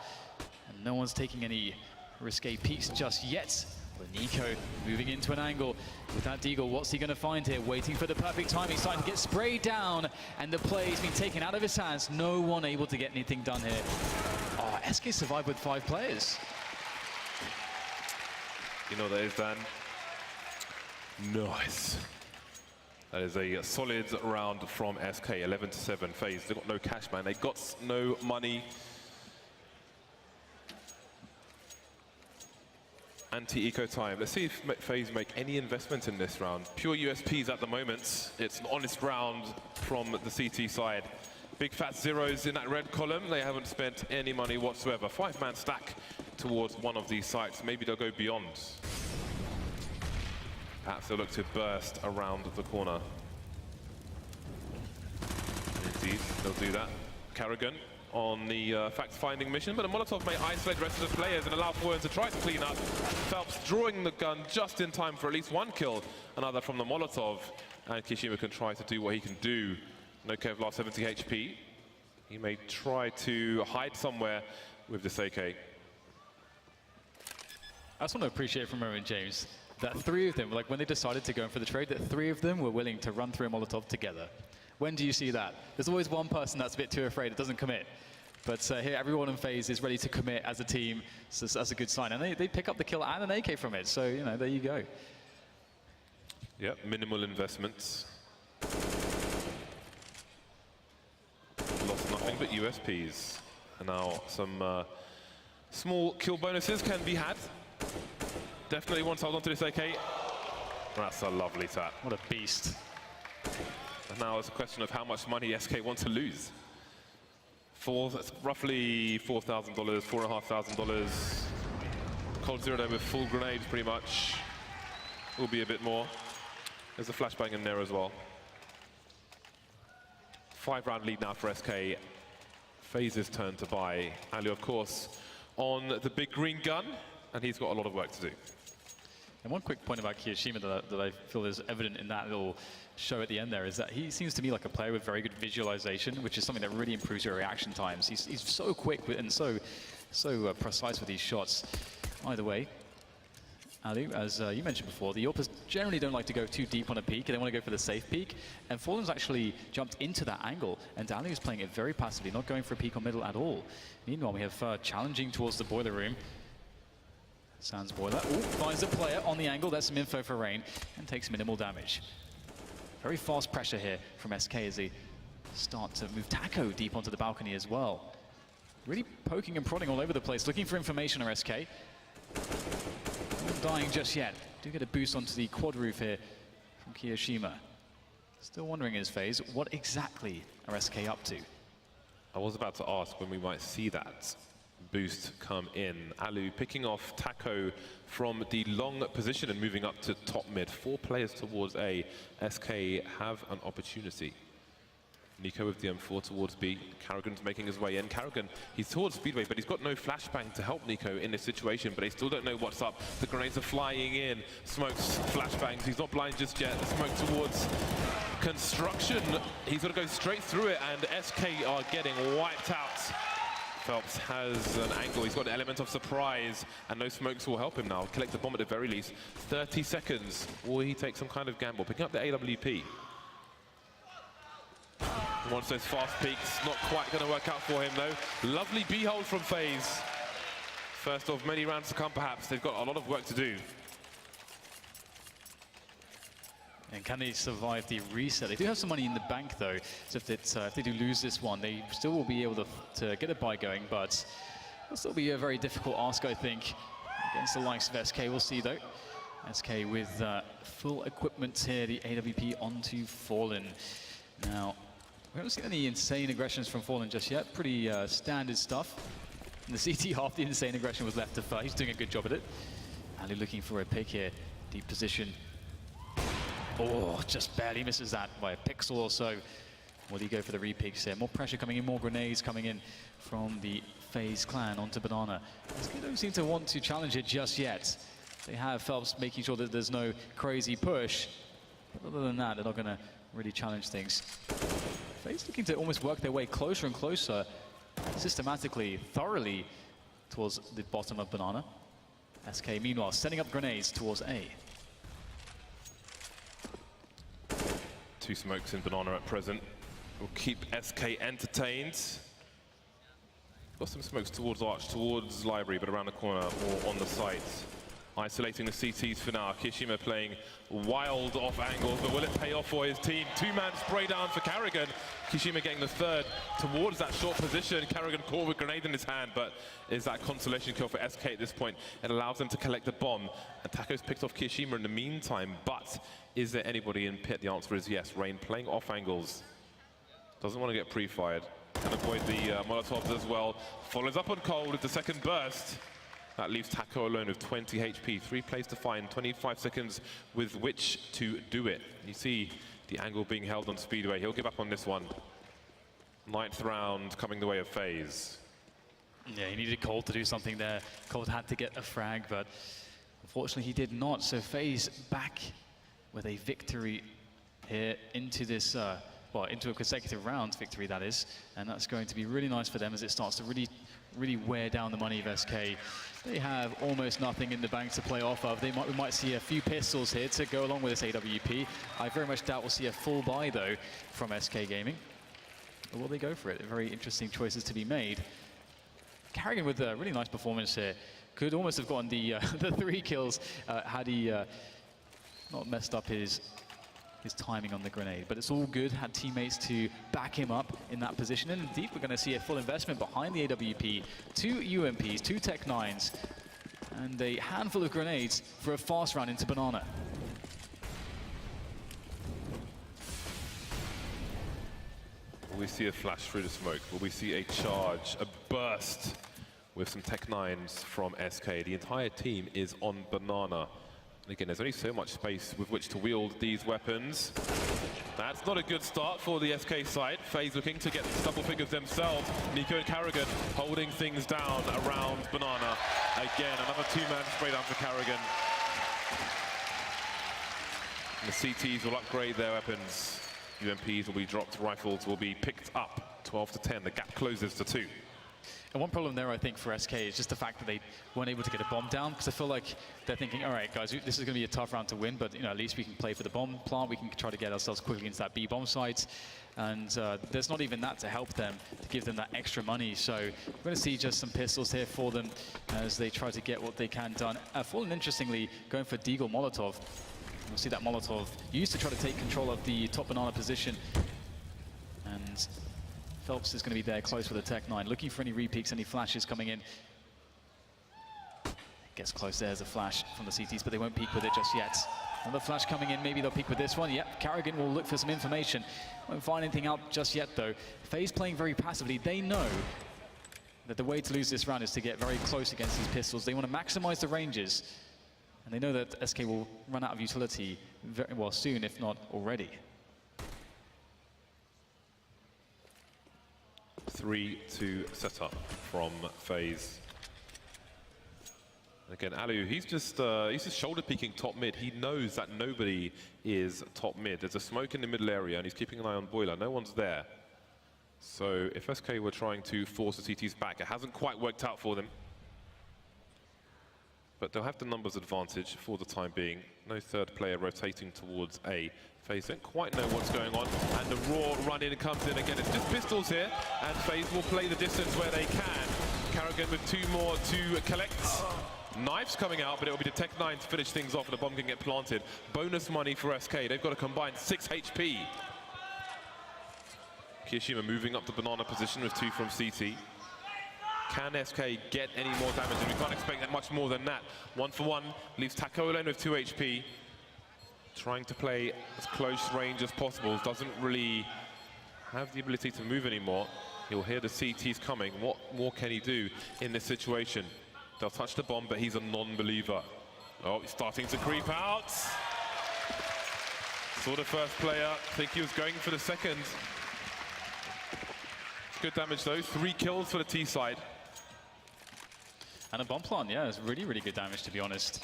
And no one's taking any risque peeks just yet. But Nico moving into an angle with that Deagle. What's he going to find here? Waiting for the perfect timing. Starting to get sprayed down, and the play's been taken out of his hands. No one able to get anything done here. Oh, SK survived with 5 players. You know what that is, Dan? Nice. That is a solid round from SK, 11-7. FaZe, they've got no cash, man. They got no money. Anti-eco time. Let's see if FaZe make any investment in this round. Pure USPs at the moment. It's an honest round from the CT side. Big fat zeros in that red column. They haven't spent any money whatsoever. 5-man stack towards one of these sites. Maybe they'll go beyond. Perhaps they'll look to burst around the corner. Indeed, they'll do that. Carrigan on the fact-finding mission, but a Molotov may isolate the rest of the players and allow Foreign to try to clean up. Phelps drawing the gun just in time for at least one kill, another from the Molotov, and Kishima can try to do what he can do. No Kev lost 70 HP. He may try to hide somewhere with this AK. I just want to appreciate from Mo and James that 3 of them, like when they decided to go in for the trade, that 3 of them were willing to run through a Molotov together. When do you see that? There's always one person that's a bit too afraid, it doesn't commit. But here, everyone in FaZe is ready to commit as a team, so that's a good sign. And they pick up the kill and an AK from it, so, you know, there you go. Yep, minimal investments. Lost nothing but USPs. And now some small kill bonuses can be had. Definitely want to hold on to this AK. That's a lovely tap. What a beast. And now it's a question of how much money SK want to lose. That's roughly $4,000, $4,500. Cold Zero there with full grenades, pretty much. Will be a bit more. There's a flashbang in there as well. 5-round lead now for SK. FaZe's turn to buy. Ali, of course, on the big green gun, and he's got a lot of work to do. And one quick point about Kiyashima that I feel is evident in that little show at the end there is that he seems to me like a player with very good visualization, which is something that really improves your reaction times. He's so quick and so precise with these shots. Either way, Ali, as you mentioned before, the Orpas generally don't like to go too deep on a peak, and they want to go for the safe peak. And Fallen's actually jumped into that angle, and Ali is playing it very passively, not going for a peak on middle at all. Meanwhile, we have challenging towards the boiler room. Sans boiler. Ooh, finds a player on the angle. That's some info for Rain, and takes minimal damage. Very fast pressure here from SK as they start to move Taco deep onto the balcony as well. Really poking and prodding all over the place, looking for information on SK. Not dying just yet. Do get a boost onto the quad roof here from Kiyashima. Still wondering his FaZe, what exactly are SK up to? I was about to ask when we might see that boost come in. Alu picking off Taco from the long position and moving up to top mid. 4 players towards A. SK have an opportunity. Nico with the M4 towards B. Carrigan's making his way in. Carrigan, he's towards Speedway, but he's got no flashbang to help Nico in this situation, but they still don't know what's up. The grenades are flying in. Smokes, flashbangs. He's not blind just yet. The smoke towards construction. He's got to go straight through it, and SK are getting wiped out. Phelps has an angle. He's got an element of surprise, and no smokes will help him now. Collect a bomb at the very least. 30 seconds. Will he take some kind of gamble? Picking up the AWP. He wants those fast peaks. Not quite going to work out for him, though. Lovely B-hold from FaZe. First of many rounds to come, perhaps. They've got a lot of work to do. And can they survive the reset? They do have some money in the bank, though. So if they do lose this one, they still will be able to get a buy going, but it'll still be a very difficult ask, I think, against the likes of SK. We'll see, though. SK with full equipment here, the AWP onto Fallen. Now, we haven't seen any insane aggressions from Fallen just yet. Pretty standard stuff. In the CT, half the insane aggression was left to FaZe. He's doing a good job at it. Ali looking for a pick here. Deep position. Oh, just barely misses that by a pixel or so. Will he go for the re-peaks here? More pressure coming in, more grenades coming in from the FaZe clan onto Banana. They don't seem to want to challenge it just yet. They have Phelps making sure that there's no crazy push. But other than that, they're not going to really challenge things. FaZe looking to almost work their way closer and closer, systematically, thoroughly, towards the bottom of Banana. SK, meanwhile, setting up grenades towards A. 2 smokes in Banana at present. Will keep SK entertained. Got some smokes towards Arch, towards Library, but around the corner or on the site. isolating the CTs for now. Kishima playing wild off angles, but will it pay off for his team? Two-man spray down for Karrigan. Kishima getting the third towards that short position. Karrigan caught with a grenade in his hand, but is that consolation kill for SK at this point? It allows them to collect the bomb. And Taco's picked off Kishima in the meantime, but is there anybody in pit? The answer is yes. Rain playing off angles. Doesn't want to get pre-fired. Can avoid the Molotovs as well. Follows up on Cold with the second burst. That leaves Taco alone with 20 HP. 3 plays to find, 25 seconds with which to do it. You see the angle being held on Speedway. He'll give up on this one. 9th round coming the way of FaZe. Yeah, he needed Cold to do something there. Cold had to get a frag, but unfortunately he did not. So FaZe back with a victory here into this, well, into a consecutive round victory, that is. And that's going to be really nice for them as it starts to really wear down the money of SK. They have almost nothing in the bank to play off of. We might see a few pistols here to go along with this AWP. I very much doubt we'll see a full buy, though, from SK Gaming. Or will they go for it? Very interesting choices to be made. Karrigan with a really nice performance here. Could almost have gotten the 3 kills had he not messed up his timing on the grenade, but it's all good. Had teammates to back him up in that position, and indeed we're going to see a full investment behind the AWP. 2 UMPs, 2 Tech 9s, and a handful of grenades for a fast round into Banana. Will we see a flash through the smoke? Will we see a charge, a burst with some Tech 9s from SK? The entire team is on Banana. And again, there's only so much space with which to wield these weapons. That's not a good start for the SK side. FaZe looking to get double figures themselves. Nico and Karrigan holding things down around Banana. Again, another 2-man spray down for Karrigan. And the CTs will upgrade their weapons. UMPs will be dropped, rifles will be picked up. 12 to 10, the gap closes to 2. And one problem there, I think, for SK is just the fact that they weren't able to get a bomb down, because I feel like they're thinking, all right, guys, this is going to be a tough round to win, but at least we can play for the bomb plant. We can try to get ourselves quickly into that B bomb site. And there's not even that to help them, to give them that extra money. So we're going to see just some pistols here for them as they try to get what they can done. Fallen, interestingly, going for Deagle Molotov. We'll see that Molotov used to try to take control of the top Banana position. And Phelps is going to be there close with a Tech 9, looking for any repeaks, any flashes coming in. Gets close, there's a flash from the CTs, but they won't peek with it just yet. Another flash coming in, maybe they'll peek with this one. Yep, Karrigan will look for some information. Won't find anything out just yet, though. FaZe playing very passively. They know that the way to lose this round is to get very close against these pistols. They want to maximize the ranges, and they know that SK will run out of utility very well soon, if not already. 3-2 setup from FaZe. Again, Alu, he's just shoulder peeking top mid. He knows that nobody is top mid. There's a smoke in the middle area, and he's keeping an eye on Boiler. No one's there. So if SK were trying to force the CTs back, it hasn't quite worked out for them. But they'll have the numbers advantage for the time being. No third player rotating towards A. FaZe don't quite know what's going on, and the raw run-in comes in again. It's just pistols here, and FaZe will play the distance where they can. Karrigan with 2 more to collect. Knives coming out, but it will be the Tech 9 to finish things off, and the bomb can get planted. Bonus money for SK. They've got a combined 6 HP. Kishima moving up the Banana position with 2 from CT. Can SK get any more damage? And we can't expect that much more than that. 1 for 1, leaves Taco alone with 2 HP. Trying to play as close range as possible. Doesn't really have the ability to move anymore. He'll hear the CTs coming. What more can he do in this situation? They'll touch the bomb, but he's a non-believer. Oh, he's starting to creep out. Saw the first player. I think he was going for the second. Good damage though. 3 kills for the T side. And a bomb plant, yeah, it's really, really good damage, to be honest.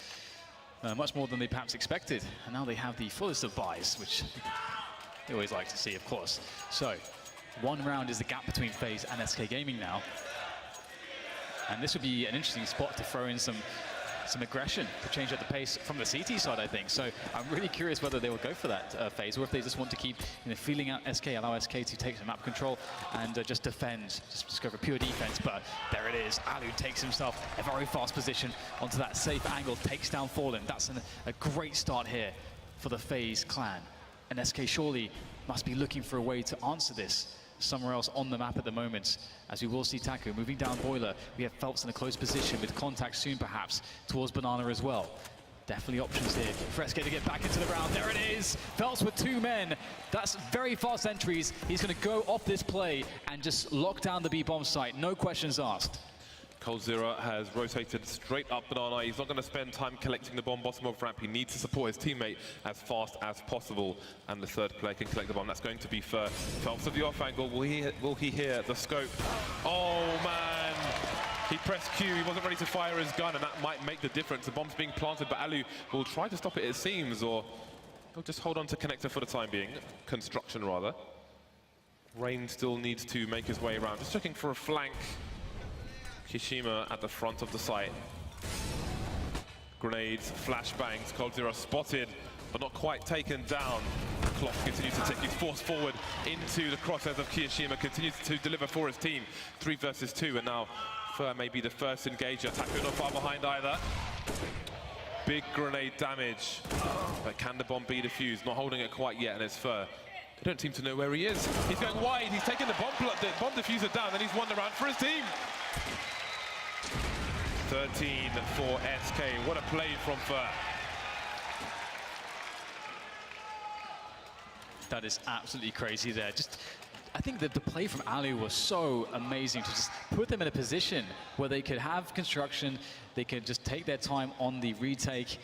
Much more than they perhaps expected. And now they have the fullest of buys, which they always like to see, of course. So, 1 round is the gap between FaZe and SK Gaming now. And this would be an interesting spot to throw in some some aggression to change up the pace from the CT side, I think. So I'm really curious whether they will go for that FaZe, or if they just want to keep feeling out SK, allow SK to take some map control and just defend, just go for pure defense. But there it is. Alu takes himself a very fast position onto that safe angle, takes down Fallen. That's a great start here for the FaZe clan. And SK surely must be looking for a way to answer this somewhere else on the map at the moment, as we will see Taco moving down Boiler. We have Phelps in a close position with contact soon perhaps towards Banana as well. Definitely options here for SK to get back into the round. There it is, Phelps with 2 men. That's very fast entries. He's going to go off this play and just lock down the B-bomb site, no questions asked. coldzera has rotated straight up Banana. He's not going to spend time collecting the bomb bottom of ramp. He needs to support his teammate as fast as possible. And the third player can collect the bomb. That's going to be for Phelps of the off angle. Will he hear the scope? Oh, man. He pressed Q. He wasn't ready to fire his gun, and that might make the difference. The bomb's being planted, but Alu will try to stop it, it seems, or he'll just hold on to connector for the time being. Construction, rather. Rain still needs to make his way around. Just looking for a flank. Kishima at the front of the site. Grenades, flashbangs, coldzera spotted, but not quite taken down. Clock continues to tick. He's forced forward into the crosshairs of Kishima, continues to deliver for his team. 3 versus 2, and now Fur may be the first engager. Taco not far behind either. Big grenade damage, but can the bomb be defused? Not holding it quite yet, and it's Fur. They don't seem to know where he is. He's going wide, he's taken the bomb diffuser down, and he's won the round for his team. 13 for SK. What a play from Fur. That is absolutely crazy there. I think that the play from Alu was so amazing to just put them in a position where they could have construction, they could just take their time on the retake,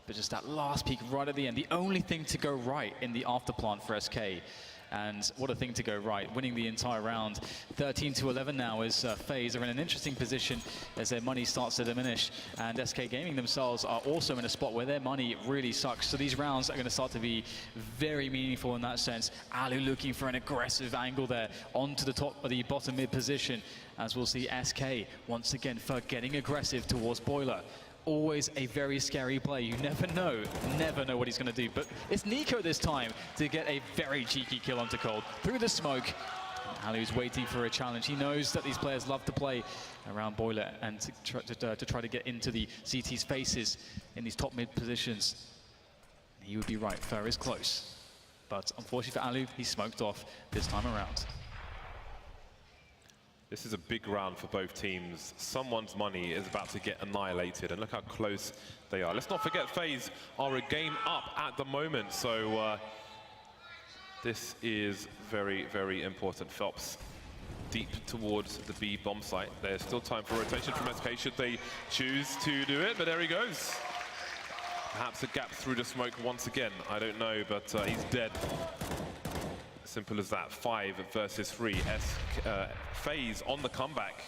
but just that last peek right at the end, the only thing to go right in the afterplant for SK. And what a thing to go right, winning the entire round. 13-11 now as FaZe are in an interesting position as their money starts to diminish. And SK Gaming themselves are also in a spot where their money really sucks. So these rounds are going to start to be very meaningful in that sense. Alu looking for an aggressive angle there onto the top of the bottom mid position. As we'll see SK once again for getting aggressive towards Boiler. Always a very scary play. You never know what he's going to do. But it's Nico this time to get a very cheeky kill onto Cold through the smoke. Alu's waiting for a challenge. He knows that these players love to play around Boiler and to try to get into the CT's faces in these top mid positions. He would be right. Fur is close. But unfortunately for Alu, he's smoked off this time around. This is a big round for both teams. Someone's money is about to get annihilated, and look how close they are. Let's not forget FaZe are a game up at the moment, so this is very, very important. Phelps deep towards the B bomb site. There's still time for rotation from SK should they choose to do it, but there he goes. Perhaps a gap through the smoke once again. I don't know, but he's dead. Simple as that. 5 versus 3. FaZe on the comeback.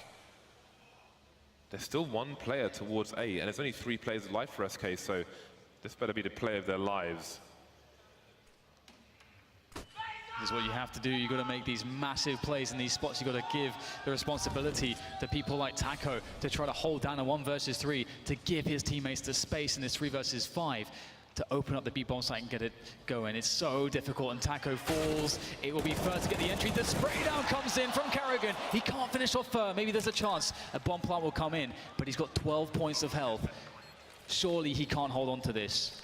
There's still 1 player towards A, and there's only 3 players alive for SK, so this better be the play of their lives. This is what you have to do. You've got to make these massive plays in these spots. You've got to give the responsibility to people like Taco to try to hold down a 1 versus 3, to give his teammates the space in this 3 versus 5. To open up the B-bomb site and get it going. It's so difficult, and Taco falls. It will be Fur to get the entry. The spray down comes in from Carrigan. He can't finish off Fur. Maybe there's a chance a bomb plant will come in, but he's got 12 points of health. Surely he can't hold on to this.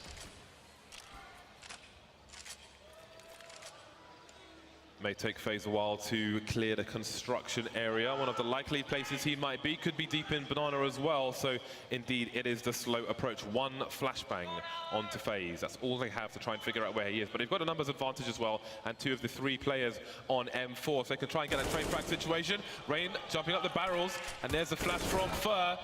May take FaZe a while to clear the construction area. One of the likely places he might be could be deep in Banana as well. So indeed, it is the slow approach. 1 flashbang onto FaZe. That's all they have to try and figure out where he is. But they've got a numbers advantage as well, and 2 of the 3 players on M4, so they can try and get a train frag situation. Rain jumping up the barrels, and there's a flash from Fur.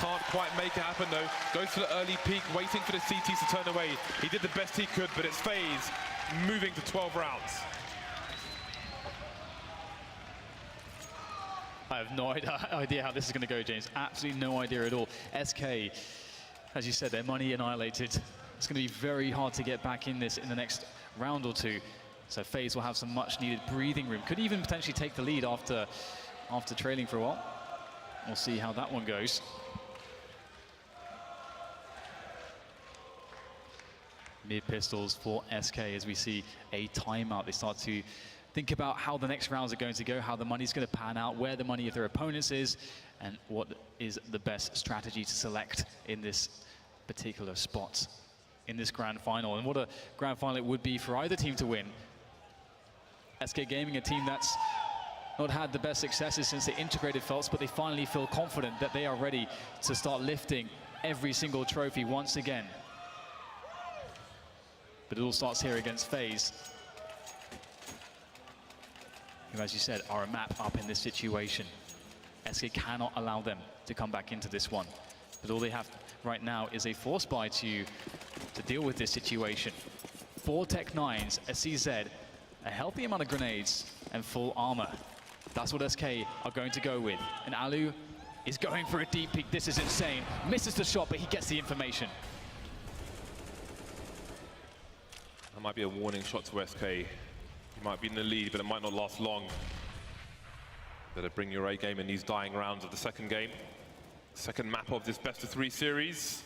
Can't quite make it happen though. Goes for the early peek, waiting for the CTs to turn away. He did the best he could, but it's FaZe moving to 12 rounds. I have no idea how this is going to go, James. Absolutely no idea at all. SK, as you said, their money annihilated. It's going to be very hard to get back in this in the next round or 2. So FaZe will have some much-needed breathing room. Could even potentially take the lead after trailing for a while. We'll see how that one goes. mid pistols for SK as we see a timeout. They start to think about how the next rounds are going to go, how the money's going to pan out, where the money of their opponents is, and what is the best strategy to select in this particular spot in this grand final. And what a grand final it would be for either team to win. SK Gaming, a team that's not had the best successes since they integrated FaZe, but they finally feel confident that they are ready to start lifting every single trophy once again. But it all starts here against FaZe, who, as you said, are a map up in this situation. SK cannot allow them to come back into this one. But all they have right now is a force buy to deal with this situation. 4 Tech 9s, a CZ, a healthy amount of grenades, and full armor. That's what SK are going to go with. And Alu is going for a deep peek. This is insane. Misses the shot, but he gets the information. That might be a warning shot to SK. You might be in the lead, but it might not last long. Better bring your A game in these dying rounds of the second game. Second map of this best-of-3 series.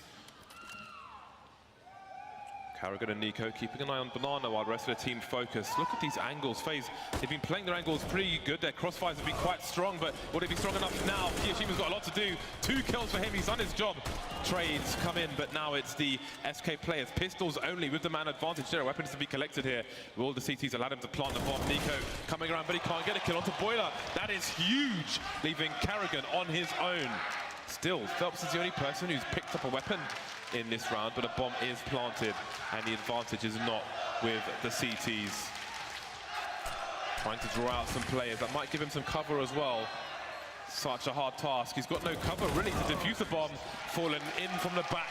Karrigan and Nico keeping an eye on Banana while the rest of the team focus. Look at these angles. FaZe, they've been playing their angles pretty good. Their crossfires have been quite strong, but will they be strong enough now? Kiyoshima's got a lot to do. 2 kills for him. He's done his job. Trades come in, but now it's the SK players. Pistols only with the man advantage. There are weapons to be collected here. Will the CTs allow him to plant the bomb? Nico coming around, but he can't get a kill onto Boiler. That is huge, leaving Karrigan on his own. Still, Phelps is the only person who's picked up a weapon in this round, but a bomb is planted, and the advantage is not with the CTs. Trying to draw out some players. That might give him some cover as well. Such a hard task. He's got no cover, really, to defuse the bomb. Fallen in from the back.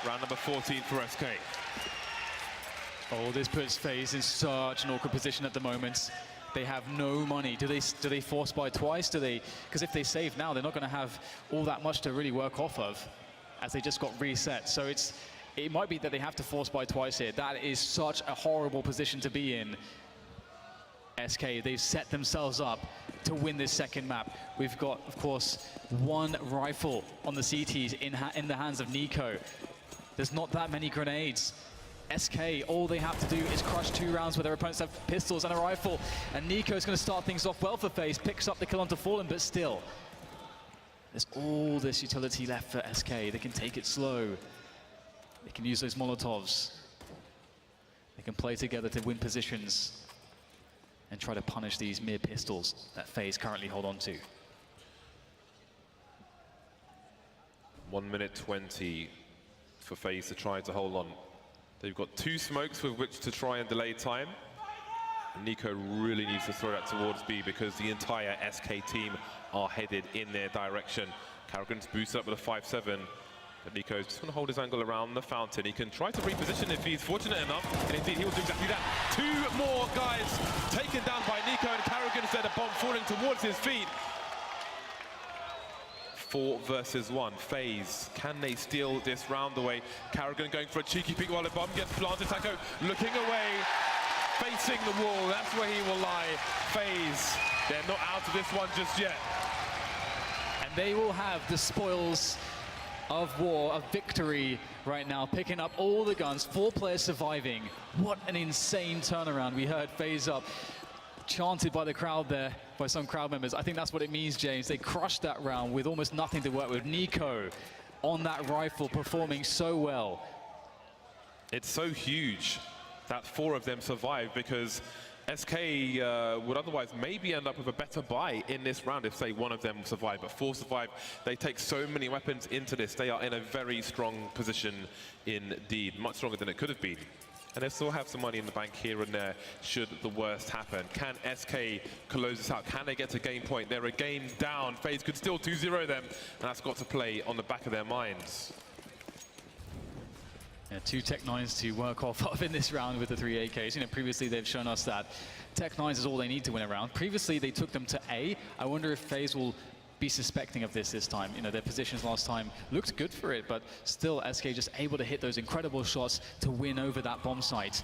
Round number 14 for SK. Oh, this puts FaZe in such an awkward position at the moment. They have no money. Do they force buy twice? Do they? Because if they save now, they're not going to have all that much to really work off of, as they just got reset. So it might be that they have to force buy twice here. That is such a horrible position to be in. SK, they've set themselves up to win this second map. We've got, of course, 1 rifle on the CTs in the hands of Nico. There's not that many grenades. SK, all they have to do is crush 2 rounds where their opponents have pistols and a rifle. And Nico's going to start things off well for FaZe. Picks up the kill onto Fallen, but still, there's all this utility left for SK. They can take it slow. They can use those Molotovs. They can play together to win positions and try to punish these mid pistols that FaZe currently hold on to. 1 minute 20 for FaZe to try to hold on. They've got 2 smokes with which to try and delay time. And Nico really needs to throw that towards B because the entire SK team are headed in their direction. Karrigan's boosted up with a 5-7. But Nico's just going to hold his angle around the fountain. He can try to reposition if he's fortunate enough. And indeed, he will do exactly that. 2 more guys taken down by Nico, and Karrigan's there, the bomb falling towards his feet. 4 versus 1. FaZe, can they steal this round away? Karrigan going for a cheeky peek while the bomb gets planted. Taco looking away, facing the wall. That's where he will lie. FaZe, they're not out of this one just yet. And they will have the spoils of war, of victory right now, picking up all the guns, 4 players surviving. What an insane turnaround. We heard FaZe up chanted by the crowd there, by some crowd members. I think that's what it means, James. They crushed that round with almost nothing to work with. Nico on that rifle performing so well. It's so huge that 4 of them survived, because SK would otherwise maybe end up with a better buy in this round if, say, 1 of them survived, but 4 survived. They take so many weapons into this. They are in a very strong position indeed, much stronger than it could have been. And they still have some money in the bank here and there should the worst happen. Can SK close this out? Can they get to game point? They're a game down. FaZe could still 2-0 them, and that's got to play on the back of their minds. Yeah, 2 Tech 9s to work off of in this round with the 3 AKs. You know, previously they've shown us that Tech 9s is all they need to win a round. Previously they took them to A. I wonder if FaZe will be suspecting of this time. You know, their positions last time looked good for it, but still SK just able to hit those incredible shots to win over that bomb site.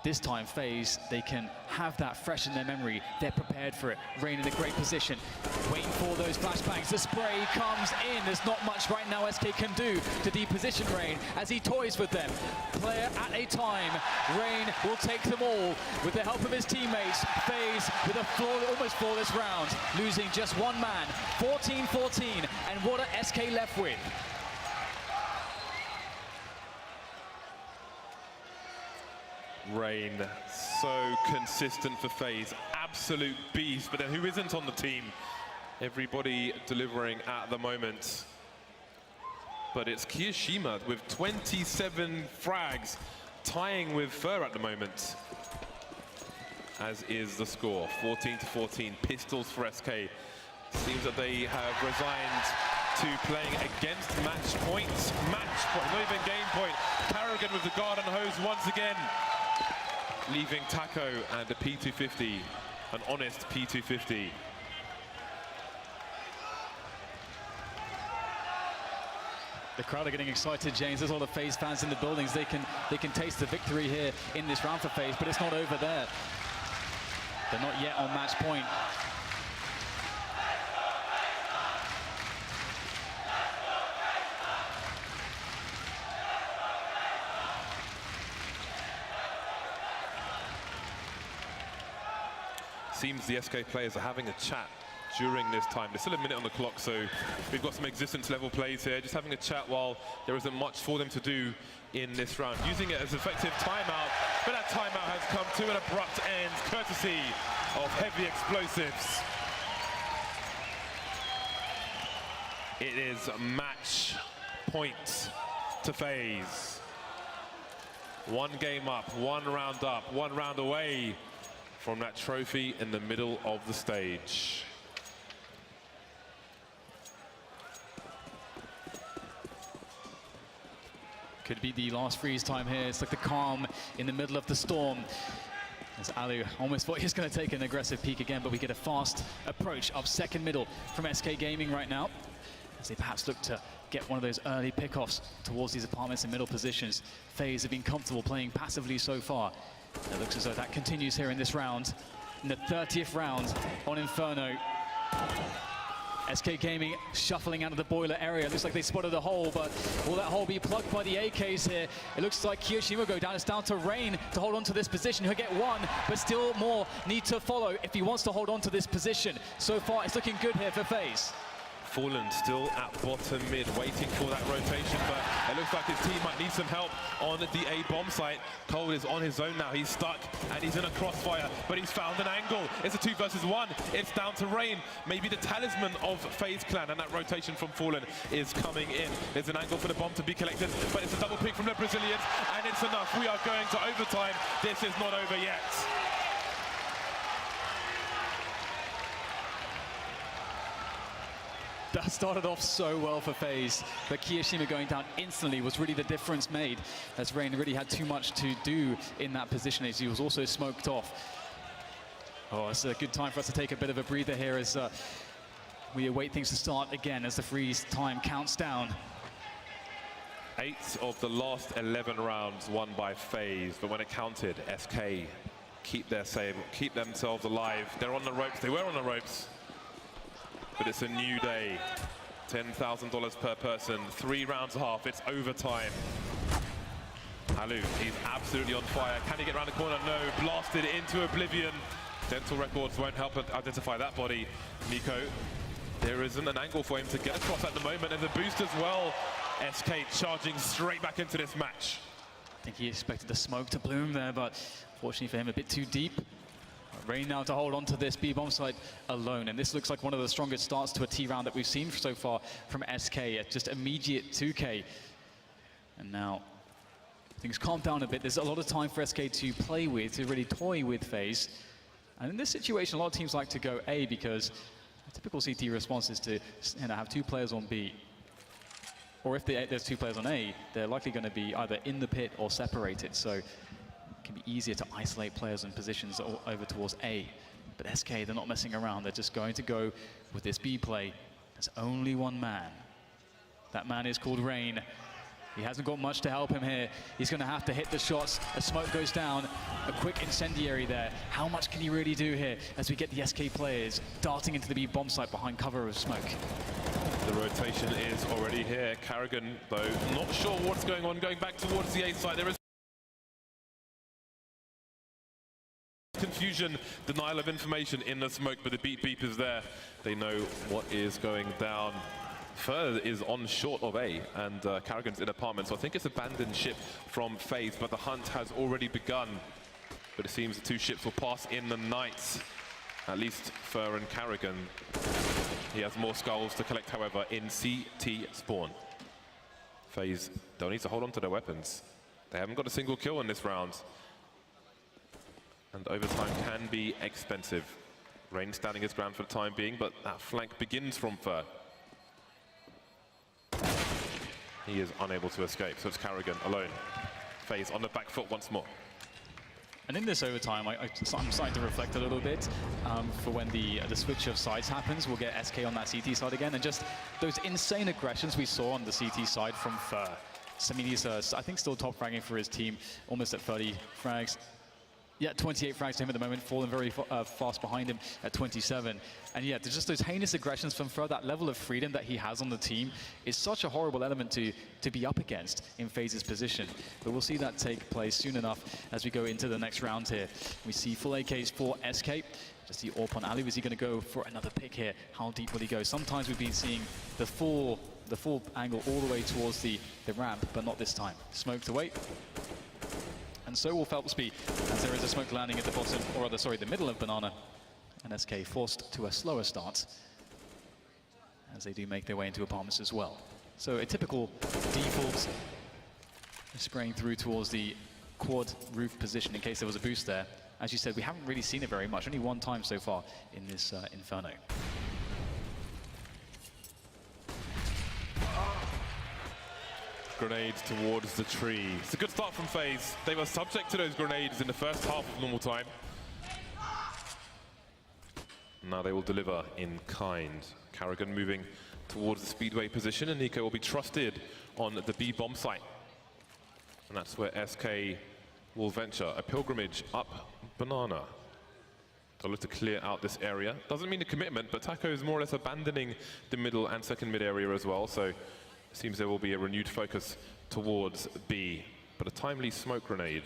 this time, FaZe, they can have that fresh in their memory. They're prepared for it. Rain in a great position, waiting for those flashbangs. The spray comes in. There's not much right now SK can do to deposition Rain as he toys with them. Player at a time. Rain will take them all with the help of his teammates. FaZe with a almost flawless round, losing just one man. 14-14, and what are SK left with? Rain, so consistent for FaZe, absolute beast, but then who isn't on the team? Everybody delivering at the moment. But it's Kiyoshima with 27 frags, tying with Fur at the moment. As is the score, 14-14, pistols for SK. Seems that they have resigned to playing against match point, not even game point. Carrigan with the garden hose once again, leaving Taco and a P250, an honest P250. The crowd are getting excited, James. There's all the FaZe fans in the buildings. They can taste the victory here in this round for FaZe, but it's not over there. They're not yet on match point. Seems the SK players are having a chat during this time. There's still a minute on the clock, so we've got some existence level plays here, just having a chat while there isn't much for them to do in this round. Using it as effective timeout, but that timeout has come to an abrupt end, courtesy of heavy explosives. It is match point to FaZe. One game up, one round away from that trophy in the middle of the stage. Could be the last freeze time here. It's like the calm in the middle of the storm. As Alu almost thought he was going to take an aggressive peek again, but we get a fast approach up second middle from SK Gaming right now, as they perhaps look to get one of those early pickoffs towards these apartments in middle positions. FaZe have been comfortable playing passively so far. It looks as though that continues here in this round. In the 30th round on Inferno. SK Gaming shuffling out of the boiler area. Looks like they spotted a hole, but will that hole be plugged by the AKs here? It looks like Kiyoshima go down. It's down to Rain to hold on to this position. He'll get one, but still more need to follow if he wants to hold on to this position. So far, it's looking good here for FaZe. Fallen still at bottom mid, waiting for that rotation, but it looks like his team might need some help on the A bomb site. Cole is on his own now. He's stuck and he's in a crossfire, but he's found an angle. It's a 2 versus 1. It's down to Rain, maybe the talisman of FaZe Clan, and that rotation from Fallen is coming in. There's an angle for the bomb to be collected, but it's a double pick from the Brazilians, and it's enough. We are going to overtime. This is not over yet. That started off so well for FaZe, but Kiyoshima going down instantly was really the difference made, as Rain really had too much to do in that position as he was also smoked off. Oh, it's a good time for us to take a bit of a breather here as we await things to start again as the freeze time counts down. 8 of the last 11 rounds won by FaZe, but when it counted, SK keep themselves alive. They're on the ropes. They were on the ropes. But it's a new day. $10,000 per person, 3 rounds half, it's overtime. Alu, he's absolutely on fire. Can he get around the corner? No, blasted into oblivion. Dental records won't help identify that body. Nico, there isn't an angle for him to get across at the moment, and the boost as well. SK charging straight back into this match. I think he expected the smoke to bloom there, but fortunately for him, a bit too deep. Rain now to hold on to this B-bomb site alone, and this looks like one of the strongest starts to a T round that we've seen so far from SK at just immediate 2K. And now things calm down a bit. There's a lot of time for SK to play with, to really toy with FaZe. And in this situation, a lot of teams like to go A because a typical CT response is to have 2 players on B. Or if there's 2 players on A, they're likely going to be either in the pit or separated. So it can be easier to isolate players and positions over towards A. But SK, they're not messing around. They're just going to go with this B play. There's only one man. That man is called Rain. He hasn't got much to help him here. He's going to have to hit the shots as smoke goes down. A quick incendiary there. How much can he really do here as we get the SK players darting into the B bomb site behind cover of smoke? The rotation is already here. Carrigan, though, not sure what's going on. Going back towards the A side, there is confusion, denial of information in the smoke, but the beep is there. They know what is going down. FaZe is on short of A, and Carrigan's in apartment, so I think it's abandoned ship from FaZe, but the hunt has already begun. But it seems the two ships will pass in the night, at least Fur and Carrigan. He has more skulls to collect, however, in CT spawn. FaZe don't need to hold on to their weapons. They haven't got a single kill in this round. And overtime can be expensive. Rain standing his ground for the time being, but that flank begins from Fur. He is unable to escape, so it's Carrigan alone. FaZe on the back foot once more. And in this overtime, I'm starting to reflect a little bit for when the switch of sides happens. We'll get SK on that CT side again, and just those insane aggressions we saw on the CT side from Fur. So, I mean, he's, I think, still top fragging for his team, almost at 30 frags. Yeah, 28 frags to him at the moment, falling very fast behind him at 27. And yeah, there's just those heinous aggressions from Fur. That level of freedom that he has on the team is such a horrible element to be up against in FaZe's position. But we'll see that take place soon enough as we go into the next round here. We see full AKs for SK. Just the AWP on Ali. Was he going to go for another pick here? How deep will he go? Sometimes we've been seeing the full angle all the way towards the ramp, but not this time. Smoked away. And so will Phelps be, as there is a smoke landing at the bottom, or rather, sorry, the middle of Banana. And SK forced to a slower start, as they do make their way into apartments as well. So a typical default, spraying through towards the quad roof position in case there was a boost there. As you said, we haven't really seen it very much, only one time so far in this Inferno. Grenades towards the tree. It's a good start from FaZe. They were subject to those grenades in the first half of normal time. Now they will deliver in kind. Carrigan moving towards the speedway position, and Nico will be trusted on the B bomb site. And that's where SK will venture. A pilgrimage up Banana. They'll look to clear out this area. Doesn't mean a commitment, but Taco is more or less abandoning the middle and second mid area as well. So seems there will be a renewed focus towards B, but a timely smoke grenade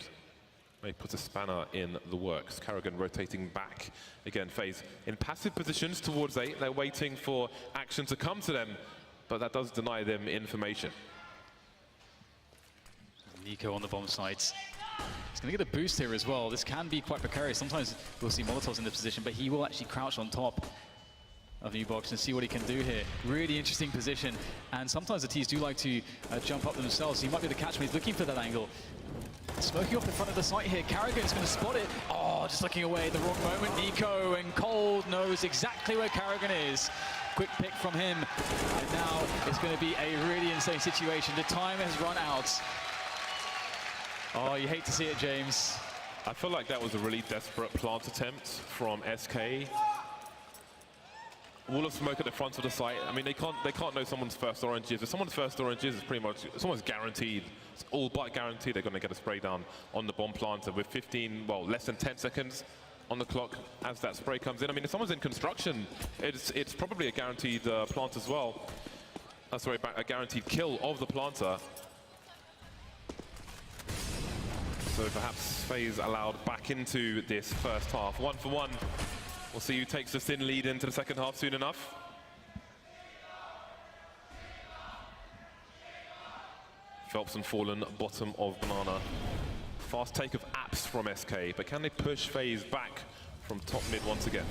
may put a spanner in the works. Carrigan rotating back. Again, FaZe in passive positions towards A. They're waiting for action to come to them, but that does deny them information. Nico on the bomb site. He's going to get a boost here as well. This can be quite precarious. Sometimes we'll see Molotovs in this position, but he will actually crouch on top of Nubox and see what he can do here. Really interesting position, and sometimes the T's do like to jump up themselves. He might be the catch, but he's looking for that angle. Smoking off the front of the site here. Carrigan's going to spot it. Oh, just looking away at the wrong moment. Nico and Cold knows exactly where Carrigan is. Quick pick from him, and now it's going to be a really insane situation. The time has run out. Oh, you hate to see it, James. I feel like that was a really desperate plant attempt from SK. Wall of smoke at the front of the site. I mean, they can't know someone's first orange is. If someone's first orange is pretty much, it's almost guaranteed. It's all but guaranteed they're going to get a spray down on the bomb planter with 15, well, less than 10 seconds on the clock as that spray comes in. I mean, if someone's in construction, it's probably a guaranteed plant as well. Sorry, a guaranteed kill of the planter. So perhaps FaZe allowed back into this first half. 1 for 1. We'll see who takes the thin lead into the second half soon enough. Phelps and Fallen, bottom of Banana. Fast take of apps from SK, but can they push FaZe back from top mid once again?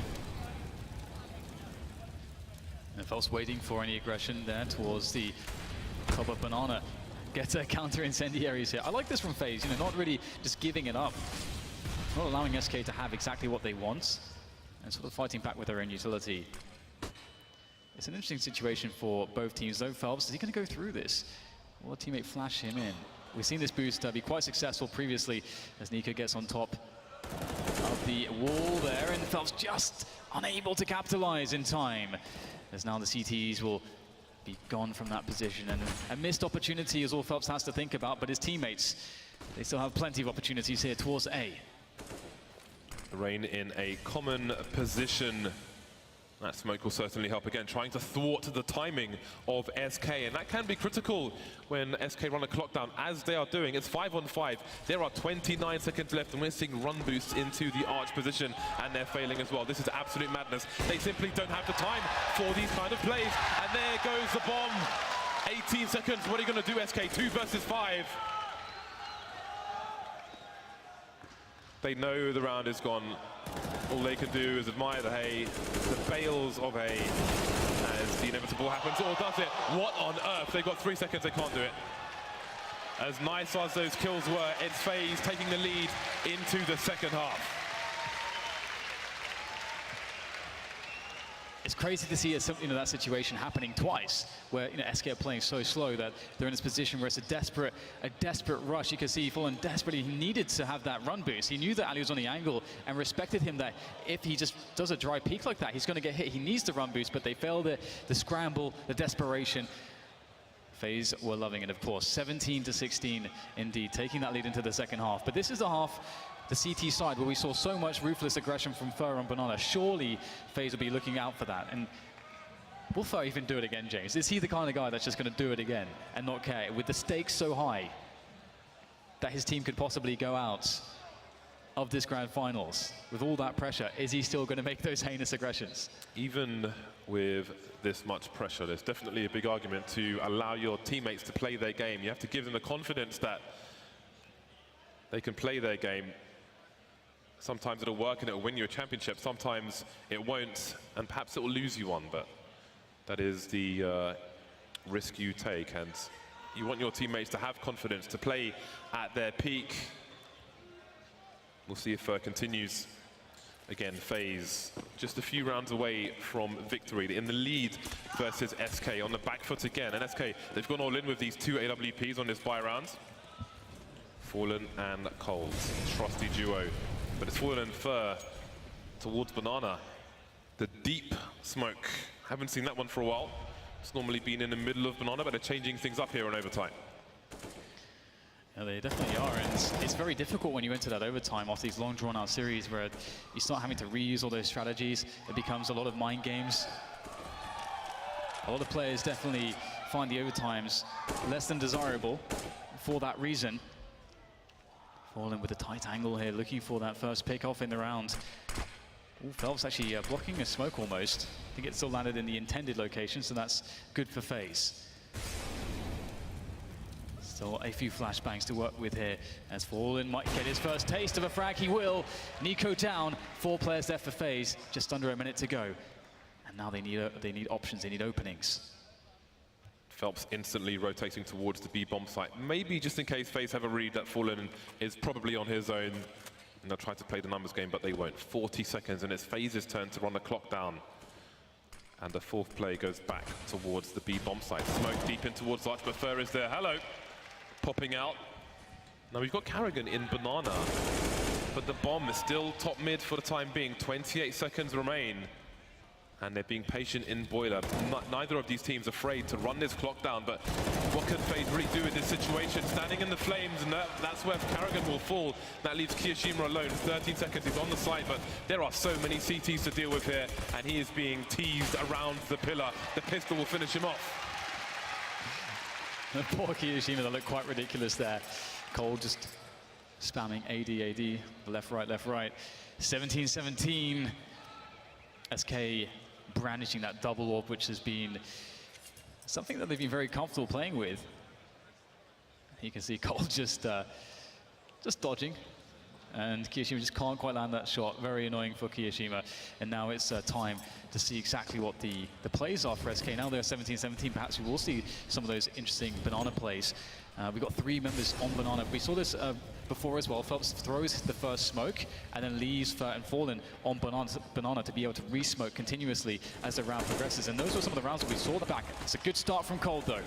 And Phelps waiting for any aggression there towards the top of Banana. Get a counter incendiaries here. I like this from FaZe, you know, not really just giving it up. Not allowing SK to have exactly what they want, and sort of fighting back with their own utility. It's an interesting situation for both teams, though. Phelps, is he going to go through this? Will a teammate flash him in? We've seen this boost be quite successful previously as Nico gets on top of the wall there, and Phelps just unable to capitalize in time. As now the CTs will be gone from that position. And a missed opportunity is all Phelps has to think about, but his teammates, they still have plenty of opportunities here towards A. Rain in a common position. That smoke will certainly help again, trying to thwart the timing of SK, and that can be critical when SK run a clock down, as they are doing. It's 5-on-5. There are 29 seconds left, and we're seeing run boosts into the arch position, and they're failing as well. This is absolute madness. They simply don't have the time for these kind of plays, and there goes the bomb. 18 seconds. What are you going to do, SK? 2 versus 5. They know the round is gone. All they can do is admire the hay, the bales of hay, as the inevitable happens, or does it? What on earth? They've got 3 seconds, they can't do it. As nice as those kills were, it's FaZe taking the lead into the second half. It's crazy to see that situation happening twice, where SK are playing so slow that they're in this position where it's a desperate rush. You can see Fallen desperately needed to have that run boost. He knew that Ali was on the angle and respected him that if he just does a dry peek like that, he's going to get hit. He needs the run boost, but they failed the scramble, the desperation. FaZe were loving it, of course. 17-16 indeed, taking that lead into the second half. But this is the half, the CT side, where we saw so much ruthless aggression from Fur on Banana. Surely FaZe will be looking out for that. And will Fur even do it again, James? Is he the kind of guy that's just going to do it again and not care? With the stakes so high that his team could possibly go out of this grand finals, with all that pressure, is he still going to make those heinous aggressions? Even with this much pressure, there's definitely a big argument to allow your teammates to play their game. You have to give them the confidence that they can play their game. Sometimes it'll work and it'll win you a championship. Sometimes it won't, and perhaps it will lose you one, but that is the risk you take. And you want your teammates to have confidence, to play at their peak. We'll see if continues. Again, FaZe just a few rounds away from victory, in the lead versus SK on the back foot again. And SK, they've gone all in with these 2 AWPs on this bye round. Fallen and Cold, trusty duo. But it's Fallen and Fur towards Banana. The deep smoke, haven't seen that one for a while. It's normally been in the middle of Banana, but they're changing things up here on overtime. Yeah, they definitely are, and it's very difficult when you enter that overtime after these long drawn-out series where you start having to reuse all those strategies. It becomes a lot of mind games. A lot of players definitely find the overtimes less than desirable for that reason. Fallen with a tight angle here, looking for that first pick-off in the round. Ooh, Phelps actually blocking a smoke almost. I think it still landed in the intended location, so that's good for FaZe. Still a few flashbangs to work with here, as Fallen might get his first taste of a frag. He will. Nico down, 4 players there for FaZe, just under a minute to go. And now they need options, they need openings. Phelps instantly rotating towards the B-bomb site. Maybe just in case FaZe have a read that Fallen is probably on his own. And they'll try to play the numbers game, but they won't. 40 seconds, and it's FaZe's turn to run the clock down. And the 4th play goes back towards the B-bomb site. Smoke deep in towards Arch, but Fur is there. Hello. Popping out. Now we've got Karrigan in Banana, but the bomb is still top mid for the time being. 28 seconds remain, and they're being patient in Boiler. Neither of these teams afraid to run this clock down, but what can FaZe really do in this situation? Standing in the flames, and that's where Karrigan will fall. That leaves Kiyoshima alone. 13 seconds, he's on the site, but there are so many CTs to deal with here, and he is being teased around the pillar. The pistol will finish him off. Poor Kiyoshima, that looked quite ridiculous there. Cole just spamming AD, left, right. 17-17. SK brandishing that double orb, which has been something that they've been very comfortable playing with. You can see Cole just dodging, and Kiyoshima just can't quite land that shot. Very annoying for Kiyoshima. And now it's time to see exactly what the plays are for SK. Now they're 17-17. Perhaps we will see some of those interesting Banana plays. We've got 3 members on Banana. We saw this before as well. Phelps throws the first smoke and then leaves Fur and Fallen on Banana to be able to re-smoke continuously as the round progresses. And those were some of the rounds that we saw back. It's a good start from Cold, though.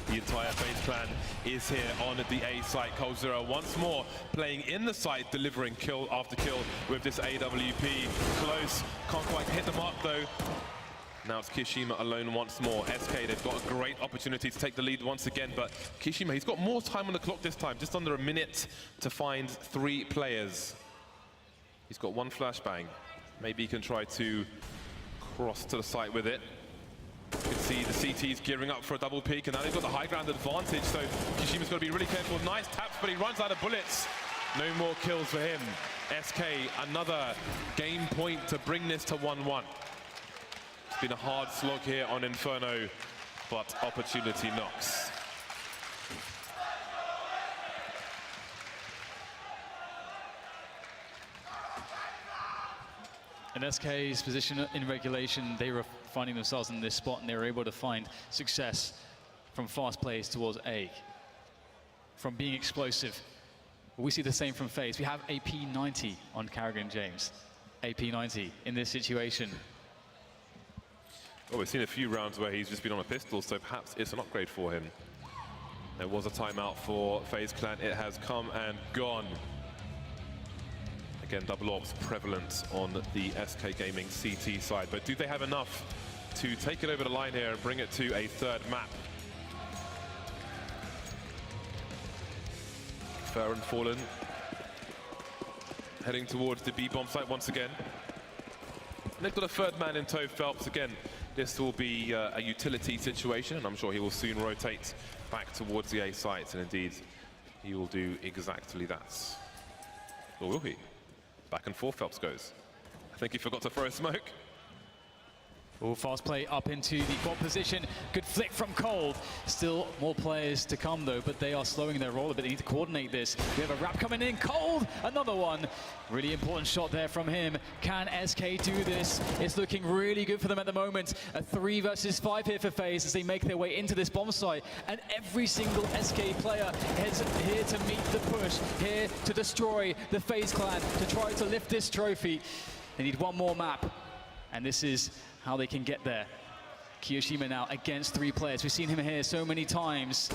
The entire FaZe clan is here on the A site. Cold0 once more playing in the site, delivering kill after kill with this AWP. Close, can't quite hit the mark though. Now it's Kishima alone once more. SK, they've got a great opportunity to take the lead once again, but Kishima, he's got more time on the clock this time, just under a minute to find 3 players. He's got 1 flashbang. Maybe he can try to cross to the site with it. You can see the CT's gearing up for a double peek, and now they've got the high ground advantage, so Kishima's got to be really careful. Nice taps, but he runs out of bullets. No more kills for him. SK, another game point to bring this to 1-1. It's been a hard slog here on Inferno, but opportunity knocks. In SK's position in regulation, they were finding themselves in this spot, and they were able to find success from fast plays towards A, from being explosive. We see the same from FaZe. We have AP90 on Carrigan James. AP90 in this situation. Well, we've seen a few rounds where he's just been on a pistol, so perhaps it's an upgrade for him. There was a timeout for FaZe Clan. It has come and gone. Again, double ops prevalent on the SK Gaming CT side, but do they have enough to take it over the line here and bring it to a 3rd map? Fair and Fallen heading towards the B-bomb site once again. And they've got a 3rd man in tow, Phelps. Again, this will be a utility situation, and I'm sure he will soon rotate back towards the A site, and indeed, he will do exactly that. Or will he? Back and forth Phelps goes. I think he forgot to throw a smoke. Oh, fast play up into the bot position. Good flick from Cold. Still more players to come though, but they are slowing their roll a bit. They need to coordinate this. We have a wrap coming in. Cold, another one. Really important shot there from him. Can SK do this? It's looking really good for them at the moment. A 3 versus 5 here for FaZe as they make their way into this bomb site. And every single SK player is here to meet the push, here to destroy the FaZe clan, to try to lift this trophy. They need 1 more map, and this is how they can get there. Kiyoshima now against 3 players. We've seen him here so many times.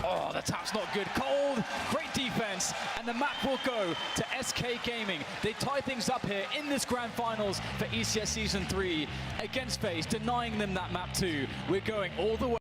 Oh, the tap's not good. Cold, great defense, and the map will go to SK Gaming. They tie things up here in this grand finals for ECS Season 3 against FaZe, denying them that map 2. We're going all the way.